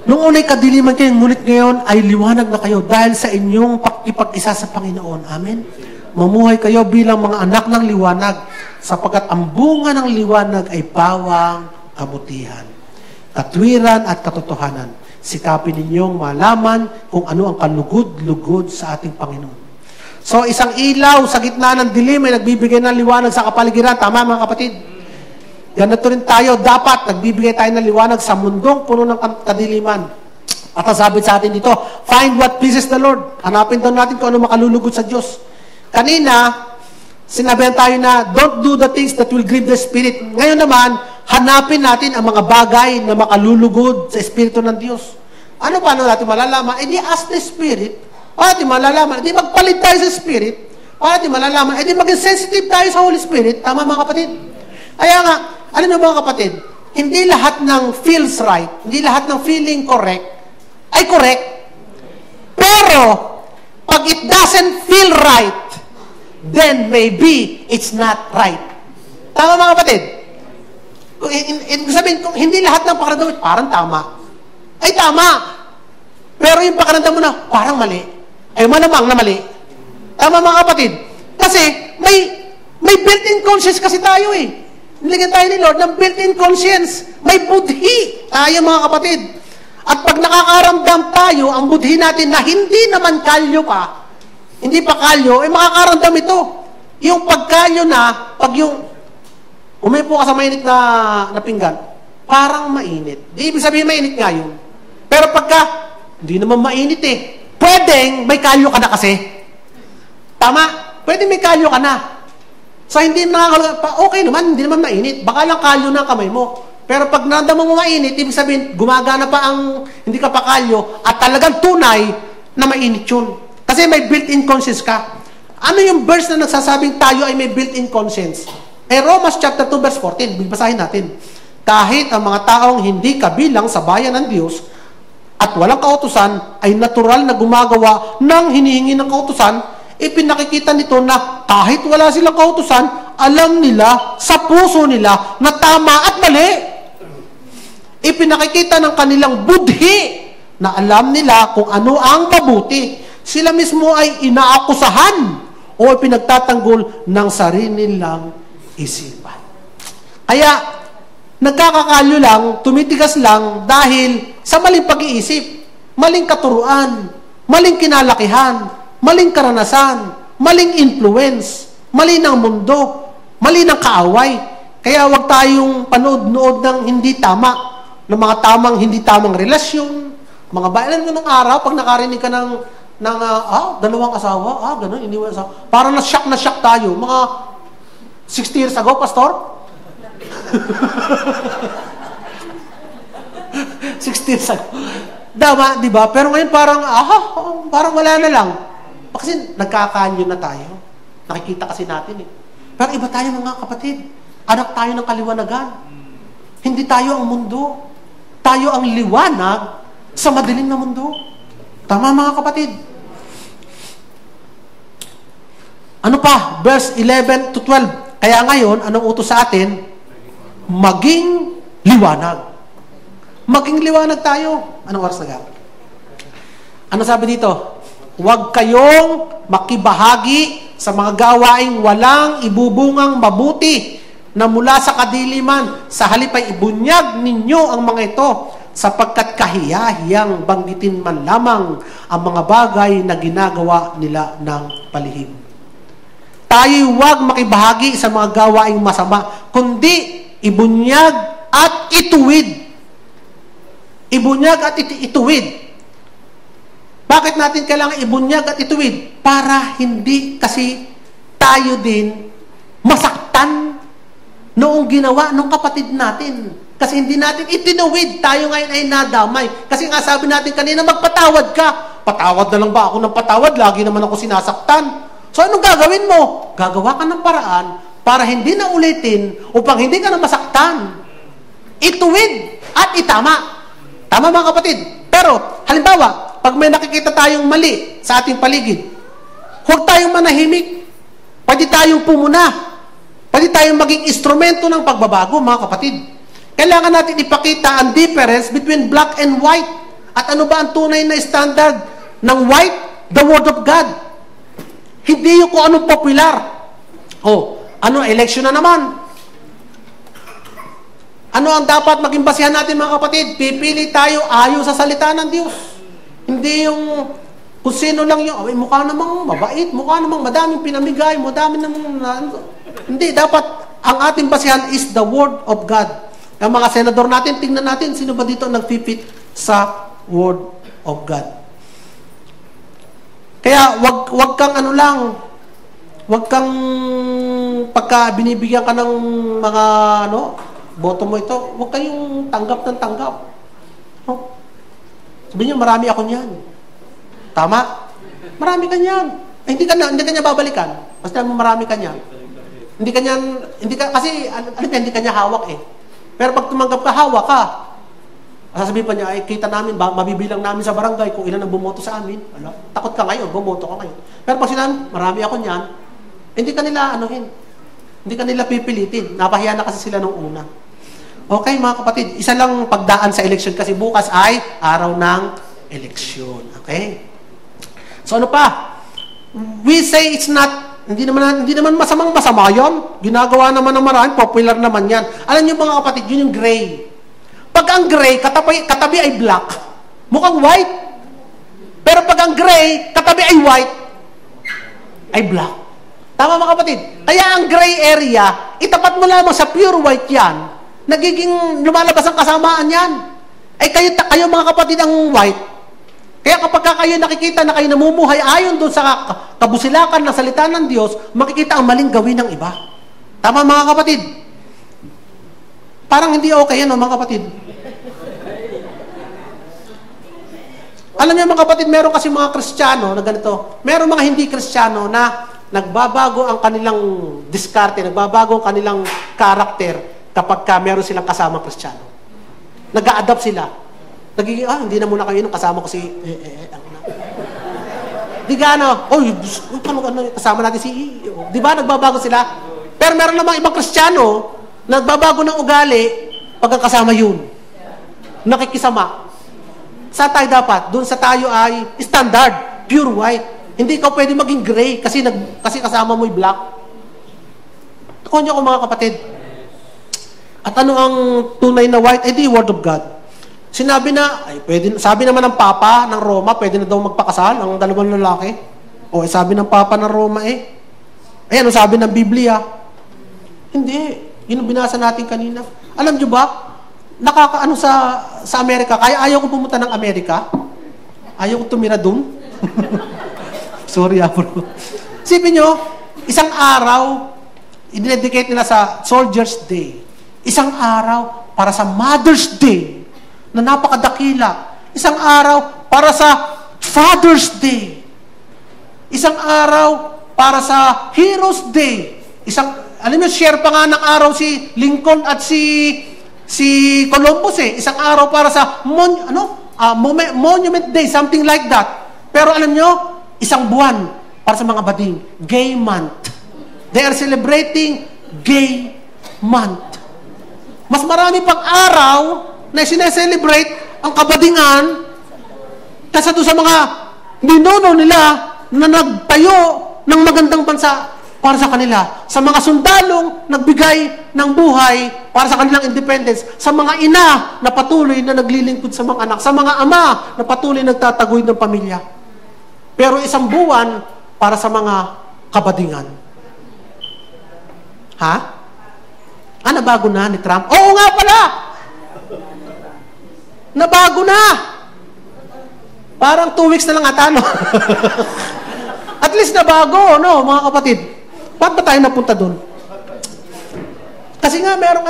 Nung una'y kadiliman kayo, ngunit ngayon ay liwanag na kayo dahil sa inyong pakipag-isa sa Panginoon. Amen? Mamuhay kayo bilang mga anak ng liwanag sapagkat ang bunga ng liwanag ay bawang kabutihan, katwiran at katotohanan. Sikapin ninyong malaman kung ano ang kalugod-lugod sa ating Panginoon. So, isang ilaw sa gitna ng dilim ay nagbibigay ng liwanag sa kapaligiran. Tama, mga kapatid? Ganito rin tayo. Dapat nagbibigay tayo ng liwanag sa mundong puno ng kadiliman. At sabi sa atin dito, find what pleases the Lord. Hanapin daw natin kung ano makalulugod sa Diyos. Kanina, sinabihan tayo na, don't do the things that will grieve the Spirit. Ngayon naman, hanapin natin ang mga bagay na makalulugod sa Espiritu ng Diyos. Paano natin malalaman? Ask the Spirit. Para di malalaman, di magpalit tayo sa Spirit, para di malalaman, di maging sensitive tayo sa Holy Spirit. Tama, mga kapatid? Kaya nga, alam niyo mga kapatid, hindi lahat ng feels right, hindi lahat ng feeling correct, ay correct. Pero, pag it doesn't feel right, then maybe it's not right. Tama, mga kapatid? Sabihin, kung hindi lahat ng pakiramdam, parang tama. Ay, tama. Pero yung pakiramdam mo na, parang mali. Ay, malamang na mali. Tama, mga kapatid. Kasi, may built-in conscience kasi tayo eh. Nilagyan tayo ni Lord ng built-in conscience. May budhi tayo, mga kapatid. At pag nakakaramdam tayo, ang budhi natin na hindi naman kalyo pa, hindi pa kalyo, makakaramdam ito. Yung pagkalyo na, pag yung umipo ka sa mainit na pinggan, parang mainit. Di ibig sabihin mainit nga yun. Pero pagka, hindi naman mainit eh. Pwedeng may kalyo ka na kasi. Tama? Pwedeng may kalyo ka na. So, hindi okay naman, hindi naman mainit. Baka lang kalyo na kamay mo. Pero pag nandam mo mainit, ibig sabihin, gumagana pa ang hindi ka pa kalyo at talagang tunay na mainit yun. Kasi may built-in conscience ka. Ano yung verse na nagsasabing tayo ay may built-in conscience? Romans chapter 2 verse 14. Bigbasahin natin. Kahit ang mga taong hindi kabilang sa bayan ng Diyos, at walang kautusan, ay natural na gumagawa ng hinihingi ng kautusan, ipinakikita nito na kahit wala silang kautusan, alam nila sa puso nila na tama at mali. Ipinakikita ng kanilang budhi na alam nila kung ano ang mabuti. Sila mismo ay inaakusahan o pinagtatanggol ng sarili nilang isipan. Kaya, nagkakakalyo lang, tumitigas lang dahil sa maling pag-iisip, maling katuruan, maling kinalakihan, maling karanasan, maling influence, mali ng mundo, mali ng kaaway. Kaya wag tayong panood-nood ng hindi tama, ng mga hindi tamang relasyon, mga bayan mo ng araw, pag nakarinig ka ng dalawang asawa, ganun, iniwan asawa. Parang na-shock tayo. Mga 60 years ago, Pastor? 60 years ago. Dama, di ba? Pero ngayon parang, parang wala na lang. Kasi nagkakanyo na tayo. Nakikita kasi natin eh. Pero iba tayo mga kapatid. Anak tayo ng kaliwanagan. Hindi tayo ang mundo. Tayo ang liwanag sa madilim na mundo. Tama mga kapatid? Ano pa? Verse 11 to 12. Kaya ngayon, anong utos sa atin? Maging liwanag. Maging liwanag tayo. Anong oras na? Ano sabi dito? Huwag kayong makibahagi sa mga gawaing walang ibubungang mabuti na mula sa kadiliman. Sa halip ay ibunyag ninyo ang mga ito sapagkat kahiyahiyang banggitin man lamang ang mga bagay na ginagawa nila ng palihim. Tayo huwag makibahagi sa mga gawaing masama, kundi ibunyag at ituwid. Ibunyag at ituwid. Bakit natin kailangan ibunyag at ituwid? Para hindi kasi tayo din masaktan noong ginawa ng kapatid natin. Kasi hindi natin itinuwid. Tayo ngayon ay nadamay. Kasi nga sabi natin kanina, magpatawad ka. Patawad na lang ba ako ng patawad? Lagi naman ako sinasaktan. So, anong gagawin mo? Gagawa ka ng paraan para hindi na ulitin upang hindi ka na masaktan. Ituwid at itama. Tama mga kapatid. Pero, halimbawa, pag may nakikita tayong mali sa ating paligid, huwag tayong manahimik. Pwede tayong pumuna. Pwede tayong maging instrumento ng pagbabago, mga kapatid. Kailangan natin ipakita ang difference between black and white. At ano ba ang tunay na standard ng white? The Word of God. Hindi yung kung anong popular. Ano, election na naman. Ano ang dapat maging basihan natin mga kapatid? Pipili tayo ayon sa salita ng Diyos. Hindi yung kung sino lang yung, mukha namang mabait, mukha namang madaming pinamigay, madaming namang, hindi, dapat ang ating basihan is the Word of God. Ang mga senador natin, tingnan natin, sino ba dito nagpipit sa Word of God. Kaya wag kang ano lang, wag kang pagka binibigyan ka ng mga boto mo ito, wag kayong tanggap ng tanggap. Sabihin niyo, marami ako niyan. Tama? Marami ka niyan. Hindi ka niya babalikan. Basta marami ka niyan. Hindi kasi hindi ka niya hawak eh. Pero pag tumanggap ka, hawak ka. Sasabihin pa niya, ay kita namin, mabibilang namin sa barangay kung ilan ang bumoto sa amin. Takot ka ngayon, bumoto ka ngayon. Pero pag sinabi, marami ako niyan, hindi ka nila hindi ka nila pipilitin. Napahiya na kasi sila nung una. Okay mga kapatid, isa lang pagdaan sa eleksyon kasi bukas ay araw ng eleksyon. Okay? So ano pa? We say it's not, hindi naman masama yun. Ginagawa naman ng marami, popular naman yan. Alam niyo mga kapatid, yun yung gray. Pag ang gray, katabi ay black, mukhang white. Pero pag ang gray, katabi ay white, ay black. Tama mga kapatid? Kaya ang gray area, itapat mo lamang sa pure white yan, nagiging lumalabas ang kasamaan yan. Ay kayo mga kapatid ang white. Kaya kapag kayo nakikita na kayo namumuhay ayon doon sa kabusilakan ng salita ng Diyos, makikita ang maling gawin ng iba. Tama mga kapatid? Parang hindi okay yan, mga kapatid. Alam niyo mga kapatid, meron kasi mga Kristiyano na ganito. Meron mga hindi Kristiyano na nagbabago ang kanilang diskarte, nagbabago ang kanilang karakter kapag meron silang kasama Kristiyano. Nag-a-adapt sila. Nagiging, hindi na muna kayo, kasama ko si, di gano, kasama natin si, di ba, nagbabago sila? Pero meron namang ibang Kristiyano, nagbabago ng ugali, pag ang kasama yun. Nakikisama. Saan tayo dapat? Doon sa tayo ay standard, pure white. Hindi ka pwede maging gray kasi kasama mo'y black. Tukuhan niyo ako mga kapatid. At ano ang tunay na white? Di Word of God. Sinabi na, sabi naman ng Papa ng Roma, pwede na daw magpakasal ang dalawang lalaki. Sabi ng Papa ng Roma ayan, sabi ng Biblia. Hindi. Yun ang binasa natin kanina. Alam nyo ba, nakakaano sa Amerika, kaya ayaw ko pumunta ng Amerika. Ayaw ko tumira doon. Sorry, bro. Sipin nyo, isang araw, i-dedicate nila sa Soldier's Day. Isang araw para sa Mother's Day, na napakadakila. Isang araw para sa Father's Day. Isang araw para sa Hero's Day. Alam mo, share pa nga ng araw si Lincoln at si si Columbus isang araw para sa Monument Day, something like that. Pero alam nyo, isang buwan para sa mga bading. Gay month. They are celebrating gay month. Mas marami pang araw na sineselebrate ang kabadingan kaysa doon sa mga ninuno nila na nagtayo ng magandang bansa para sa kanila. Sa mga sundalong nagbigay ng buhay para sa kanilang independence. Sa mga ina na patuloy na naglilingkod sa mga anak. Sa mga ama na patuloy nagtataguyod ng pamilya. Pero isang buwan para sa mga kabadingan. Ha? Nabago na ni Trump? Oo nga pala! Nabago na! Parang 2 weeks na lang ata, no? At least nabago, no, mga kapatid? Ba't ba tayo napunta doon? Kasi nga, merong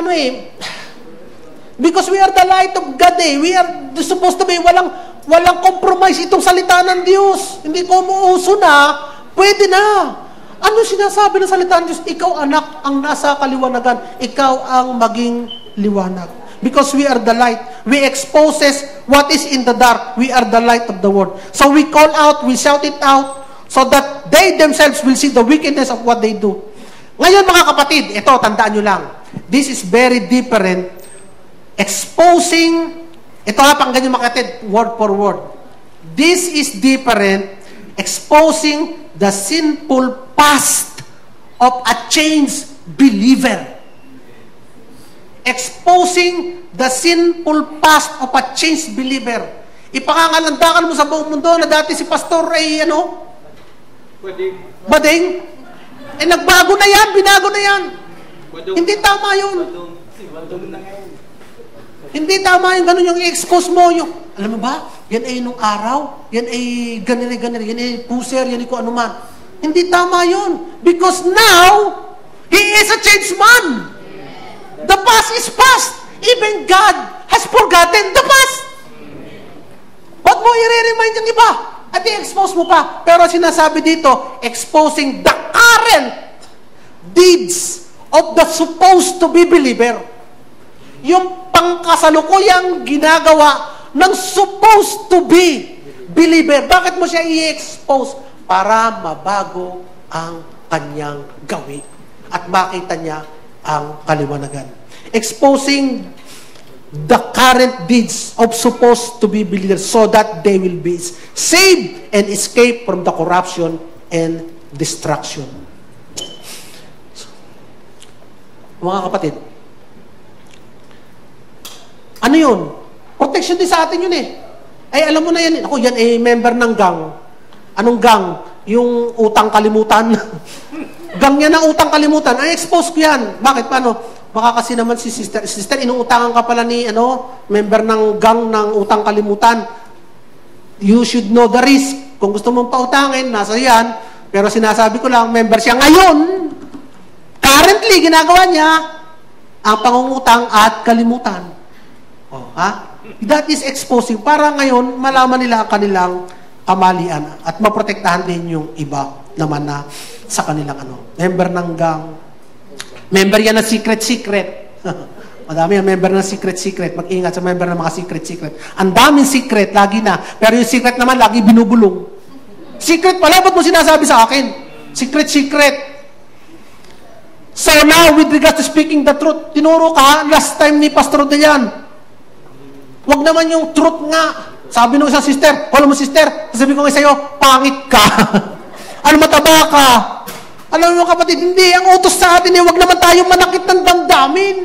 because we are the light of God, We are supposed to be, walang compromise itong salita ng Diyos. Hindi ko umuuso na, pwede na. Ano sinasabi ng salita ng Diyos? Ikaw, anak, ang nasa kaliwanagan. Ikaw ang maging liwanag. Because we are the light. We exposes what is in the dark. We are the light of the world. So we call out, we shout it out, so that they themselves will see the wickedness of what they do. Ngayon, mga kapatid, ito, tandaan nyo lang. This is very different. Exposing, ito nga pang ganyan makatid, word for word. This is different. Exposing the sinful past of a changed believer. Exposing the sinful past of a changed believer. Ipangangalandakan mo sa buong mundo na dati si pastor ay bading. Nagbago na yan, binago na yan. Hindi tama yun. Hindi tama yung ganun yung i-expose mo. Alam mo ba, yan ay nung araw, yan ay ganun, yan ay puser, yan ay kung ano man. Hindi tama yun. Because now, he is a changed man. The past is past. Even God has forgotten the past. Ba't mo i-remind yung iba? At i-expose mo pa. Pero sinasabi dito, exposing the current deeds of the supposed to be believer. Yung pangkasalukuyang ginagawa ng supposed to be believer. Bakit mo siya i-expose? Para mabago ang kanyang gawi. At makita niya ang kaliwanagan. Exposing the current deeds of supposed to be believers so that they will be saved and escape from the corruption and destruction. Mga kapatid, ano yun? Protection din sa atin yun Ay, alam mo na yan. Ako, yan member ng gang. Anong gang? Yung utang kalimutan. Gang yan ang utang kalimutan. Ay, expose ko yan. Bakit? Paano? Baka kasi naman si sister, inuutangan ka pala ni, member ng gang ng utang kalimutan. You should know the risk. Kung gusto mong pautangin, nasa yan. Pero sinasabi ko lang, member siya ngayon. Currently, ginagawa niya ang pangungutang at kalimutan. That is exposing. Para ngayon, malaman nila ang kanilang kamalian at maprotektahan din yung iba naman na sa kanilang member ng gang. Member yan na secret. Madami yung member ng secret. Mag-ingat sa member ng mga secret. Ang daming secret, lagi na. Pero yung secret naman, lagi binubulong. Secret pala, ba't mo sinasabi sa akin? Secret. So now, with regards to speaking the truth, tinuro ka, last time ni Pastor de yan. Huwag naman yung truth nga. Sabi nung isang sister, follow mo sister, sabi ko ngayon sa'yo, pangit ka. Mataba ka. Alam mo kapatid, hindi. Ang utos sa atin huwag naman tayo manakit ng damdamin.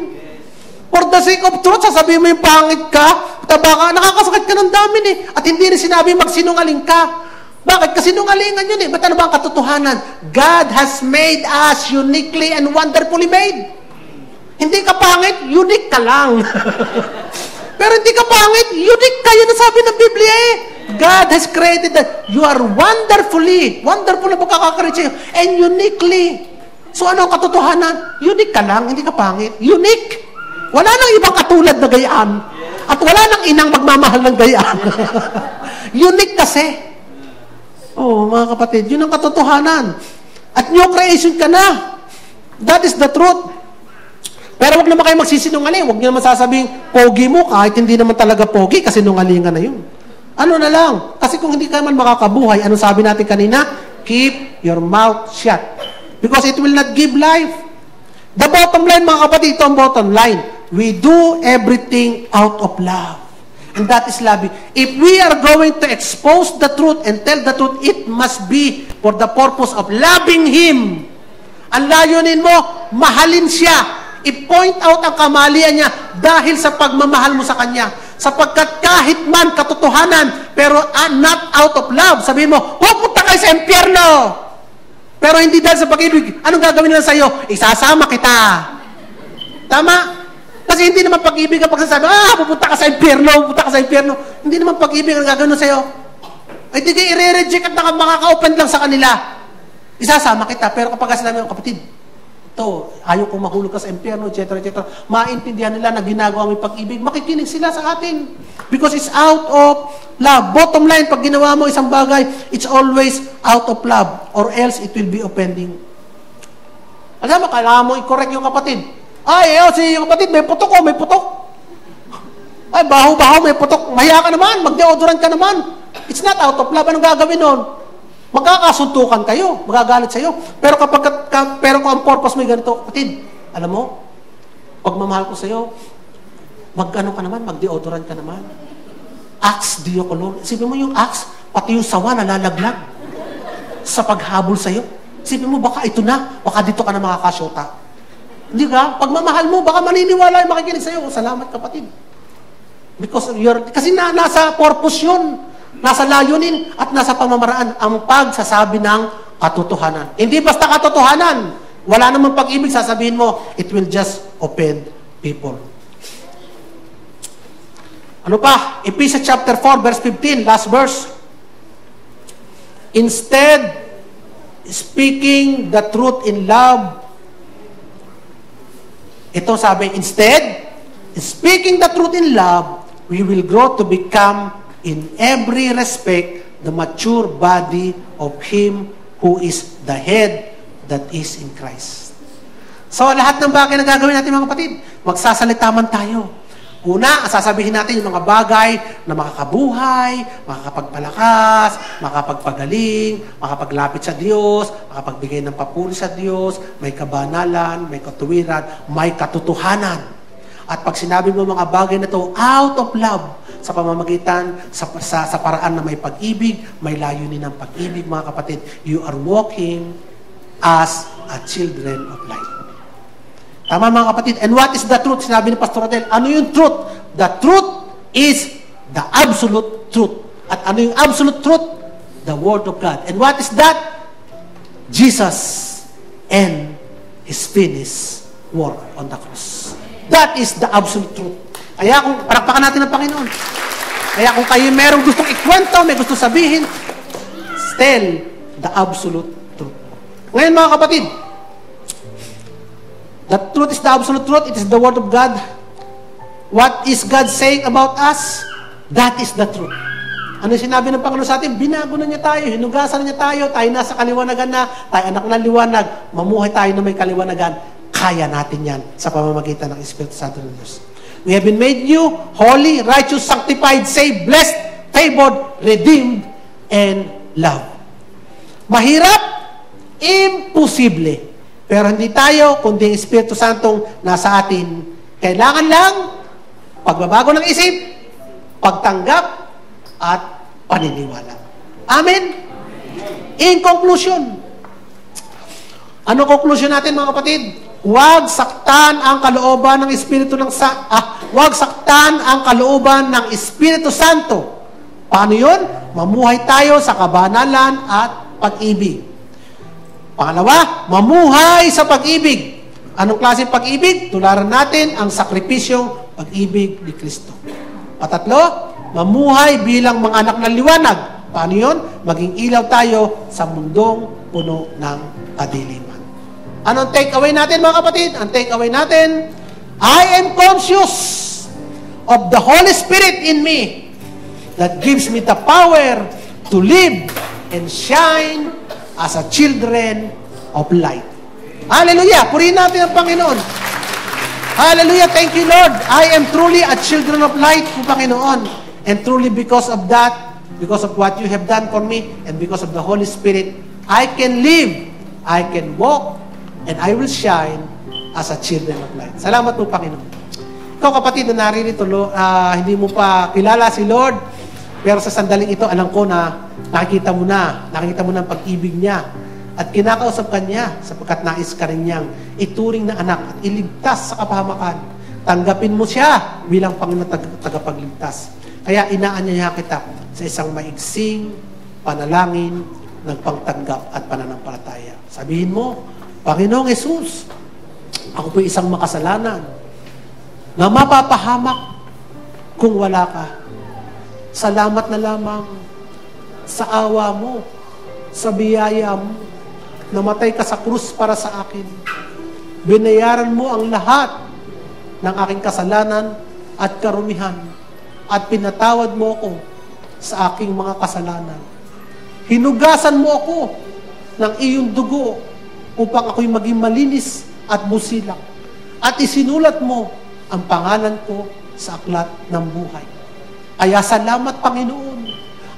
For the sake of truth, sasabihin mo yung pangit ka, taba ka, nakakasakit ka ng damin At hindi rin sinabi magsinungaling ka. Bakit? Kasi sinungalingan yun Ba't ano ba ang katotohanan? God has made us uniquely and wonderfully made. Hindi ka pangit, unique ka lang. Pero hindi ka pangit, unique ka. Yun ang sabi ng Biblia God has created that. You are wonderful na pagkakakreate sa'yo. And uniquely. So ano ang katotohanan? Unique ka lang, hindi ka pangit. Unique. Wala nang ibang katulad na gayaan. At wala nang inang magmamahal ng gayaan. Unique kasi. Mga kapatid, yun ang katotohanan. At new creation ka na. That is the truth. Pero wag naman kayo magsisinungaling. Wag niyo naman sasabing, pogi mo, kahit hindi naman talaga pogi, kasi nungalingan na yun. Ano na lang? Kasi kung hindi ka man makakabuhay, ano sabi natin kanina? Keep your mouth shut. Because it will not give life. The bottom line, mga kapatid, ito ang bottom line. We do everything out of love. And that is love. If we are going to expose the truth and tell the truth, it must be for the purpose of loving Him. Ang layunin mo, mahalin siya. I-point out ang kamalian niya dahil sa pagmamahal mo sa Kanya. Sapagkat kahit man katotohanan, pero not out of love, sabihin mo, pupunta kayo sa impyerno. Pero hindi dahil sa pag-ibig. Anong gagawin nila sa iyo? Isasama kita. Tama? Kasi hindi naman pag-ibig ang pagsasabi, pupunta ka sa impyerno, pupunta ka sa impyerno. Hindi naman pag-ibig ang gagawin sa iyo. Ay, di kayo i-reject at makaka-open lang sa kanila. Isasama kita. Pero kapag sinabi mo, kapatid, ito, ayaw kong mahulog ka sa impyerno, etc., etc., maintindihan nila na ginagawa mo yung pag-ibig, makikinig sila sa atin. Because it's out of love. Bottom line, pag ginawa mo isang bagay, it's always out of love, or else it will be offending. Alam mo, kailangan mo i-correct yung kapatid. Si yung kapatid, may putok may putok. Ay, baho-baho, may putok. Mahiya ka naman, mag-deodorant ka naman. It's not out of love. Anong gagawin nun? Magkakasuntukan kayo, magagalit sa'yo. Pero pero kung ang purpose mo yung ganito, kapatid, alam mo, pagmamahal ko sa'yo, mag-ano ka naman, mag-deodorant ka naman. Axe dio cologne. Isipin mo yung axe, pati yung sawa nalalaglag sa paghabol sa'yo. Isipin mo, baka ito na, baka dito ka na makakasyota. Hindi ka? Pagmamahal mo, baka maniniwala yung makikinig sa'yo. Salamat, kapatid. Because kasi nasa purpose yun. Nasa layunin at nasa pamamaraan ang pagsasabi ng katotohanan. Hindi basta katotohanan. Wala namang pag-ibig, sasabihin mo, it will just offend people. Ano pa? Ephesians chapter 4, verse 15, last verse. Instead, speaking the truth in love, ito sabi, instead, speaking the truth in love, we will grow to become in every respect, the mature body of Him who is the head that is in Christ. So, lahat ng bagay na gagawin natin, mga kapatid, magsasalita man tayo. Una, sasabihin natin yung mga bagay na makakabuhay, makakapagpalakas, makakapagpagaling, makapaglapit sa Diyos, makapagbigay ng papuri sa Diyos, may kabanalan, may katuwiran, may katotohanan. At pag sinabi mo mga bagay na to out of love, sa pamamagitan, sa paraan na may pag-ibig, may layunin ng pag-ibig, mga kapatid, you are walking as a children of light. Tama, mga kapatid. And what is the truth? Sinabi ni Pastor Adel, ano yung truth? The truth is the absolute truth. At ano yung absolute truth? The Word of God. And what is that? Jesus and His finished work on the cross. That is the absolute truth. Kaya kung palakpakan natin ang Panginoon. Kaya kung kayo merong gustong ikwento, may gustong sabihin, tell the absolute truth. Ngayon, mga kapatid, the truth is the absolute truth. It is the Word of God. What is God saying about us? That is the truth. Ano sinabi ng Panginoon sa atin? Binago na niya tayo, hinugasan na niya tayo nasa kaliwanagan na, tayo anak ng liwanag, mamuhay tayo na may kaliwanagan. Kaya natin yan sa pamamagitan ng Espiritu Santo ng Diyos. We have been made new, holy, righteous, sanctified, saved, blessed, favored, redeemed, and loved. Mahirap? Imposible. Pero hindi tayo, kundi ang Espiritu Santong nasa atin. Kailangan lang pagbabago ng isip, pagtanggap, at paniniwala. Amen? In conclusion, ano conclusion natin, mga kapatid? Huwag saktan ang kalooban ng Espiritu huwag saktan ang kalooban ng Espiritu Santo. Paano 'yon? Mamuhay tayo sa kabanalan at pag-ibig. Pangalawa, mamuhay sa pag-ibig. Anong klaseng pag-ibig? Tularan natin ang sakripisyong pag-ibig ni Kristo. Patatlo, mamuhay bilang mga anak ng liwanag. Paano 'yon? Maging ilaw tayo sa mundong puno ng kadiliman. Anong take-away natin, mga kapatid? Ang take-away natin, I am conscious of the Holy Spirit in me that gives me the power to live and shine as a children of light. Hallelujah! Purihin natin ang Panginoon. Hallelujah. Thank you, Lord. I am truly a children of light, po Panginoon. And truly because of that, because of what you have done for me, and because of the Holy Spirit, I can live, I can walk, and I will shine as a children of light. Salamat po, Panginoon. Ikaw, kapatid, na naririto, hindi mo pa kilala si Lord, pero sa sandaling ito, alam ko na nakikita mo na ang pag-ibig niya, at kinakausap ka niya sapagkat nais ka rin niyang ituring na anak at iligtas sa kapahamakan. Tanggapin mo siya bilang Panginoon tagapagligtas. Kaya inaanyaya kita sa isang maigsing panalangin ng pagtanggap at pananampalataya. Sabihin mo, Panginoong Jesus, ako po isang makasalanan na mapapahamak kung wala ka. Salamat na lamang sa awa mo, sa biyaya mo, namatay ka sa krus para sa akin. Binayaran mo ang lahat ng aking kasalanan at karumihan at pinatawad mo ako sa aking mga kasalanan. Hinugasan mo ako ng iyong dugo upang ako'y maging malinis at busilak. At isinulat mo ang pangalan ko sa aklat ng buhay. Kaya salamat, Panginoon,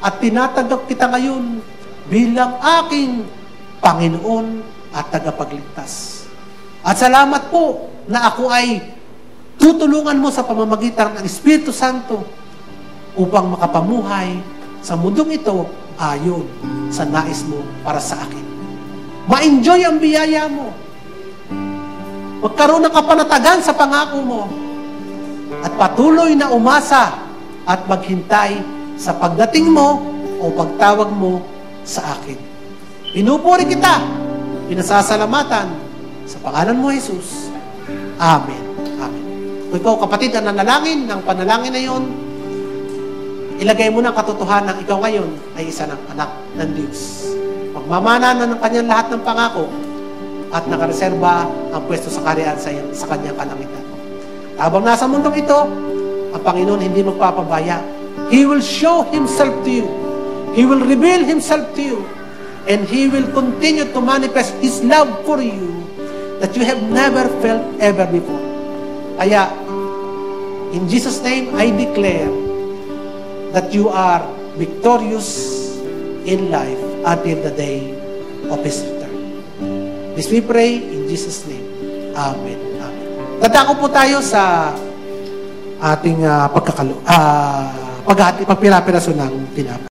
at tinatanggap kita ngayon bilang aking Panginoon at tagapagligtas. At salamat po na ako ay tutulungan mo sa pamamagitan ng Espiritu Santo upang makapamuhay sa mundong ito ayon sa nais mo para sa akin. Ma-enjoy ang biyaya mo. Magkaroon ng kapanatagan sa pangako mo at patuloy na umasa at maghintay sa pagdating mo o pagtawag mo sa akin. Pinupuri kita, pinasasalamatan sa pangalan mo, Jesus. Amen. Amen. Kung ikaw, kapatid, na nanalangin ng panalangin na yun, ilagay mo na katotohanan ng ikaw ngayon ay isa ng anak ng Diyos. Magmamana na ng kanyang lahat ng pangako at nakareserba ang pwesto sa kaharian sa kanyang kalangitan. Habang nasa mundong ito, ang Panginoon hindi magpapabaya. He will show Himself to you. He will reveal Himself to you. And He will continue to manifest His love for you that you have never felt ever before. Kaya, in Jesus' name, I declare that you are victorious in life until the day of His return. This we pray in Jesus' name. Amen. Amen. Dadako po tayo sa ating pagpirapiraso ng tinapay.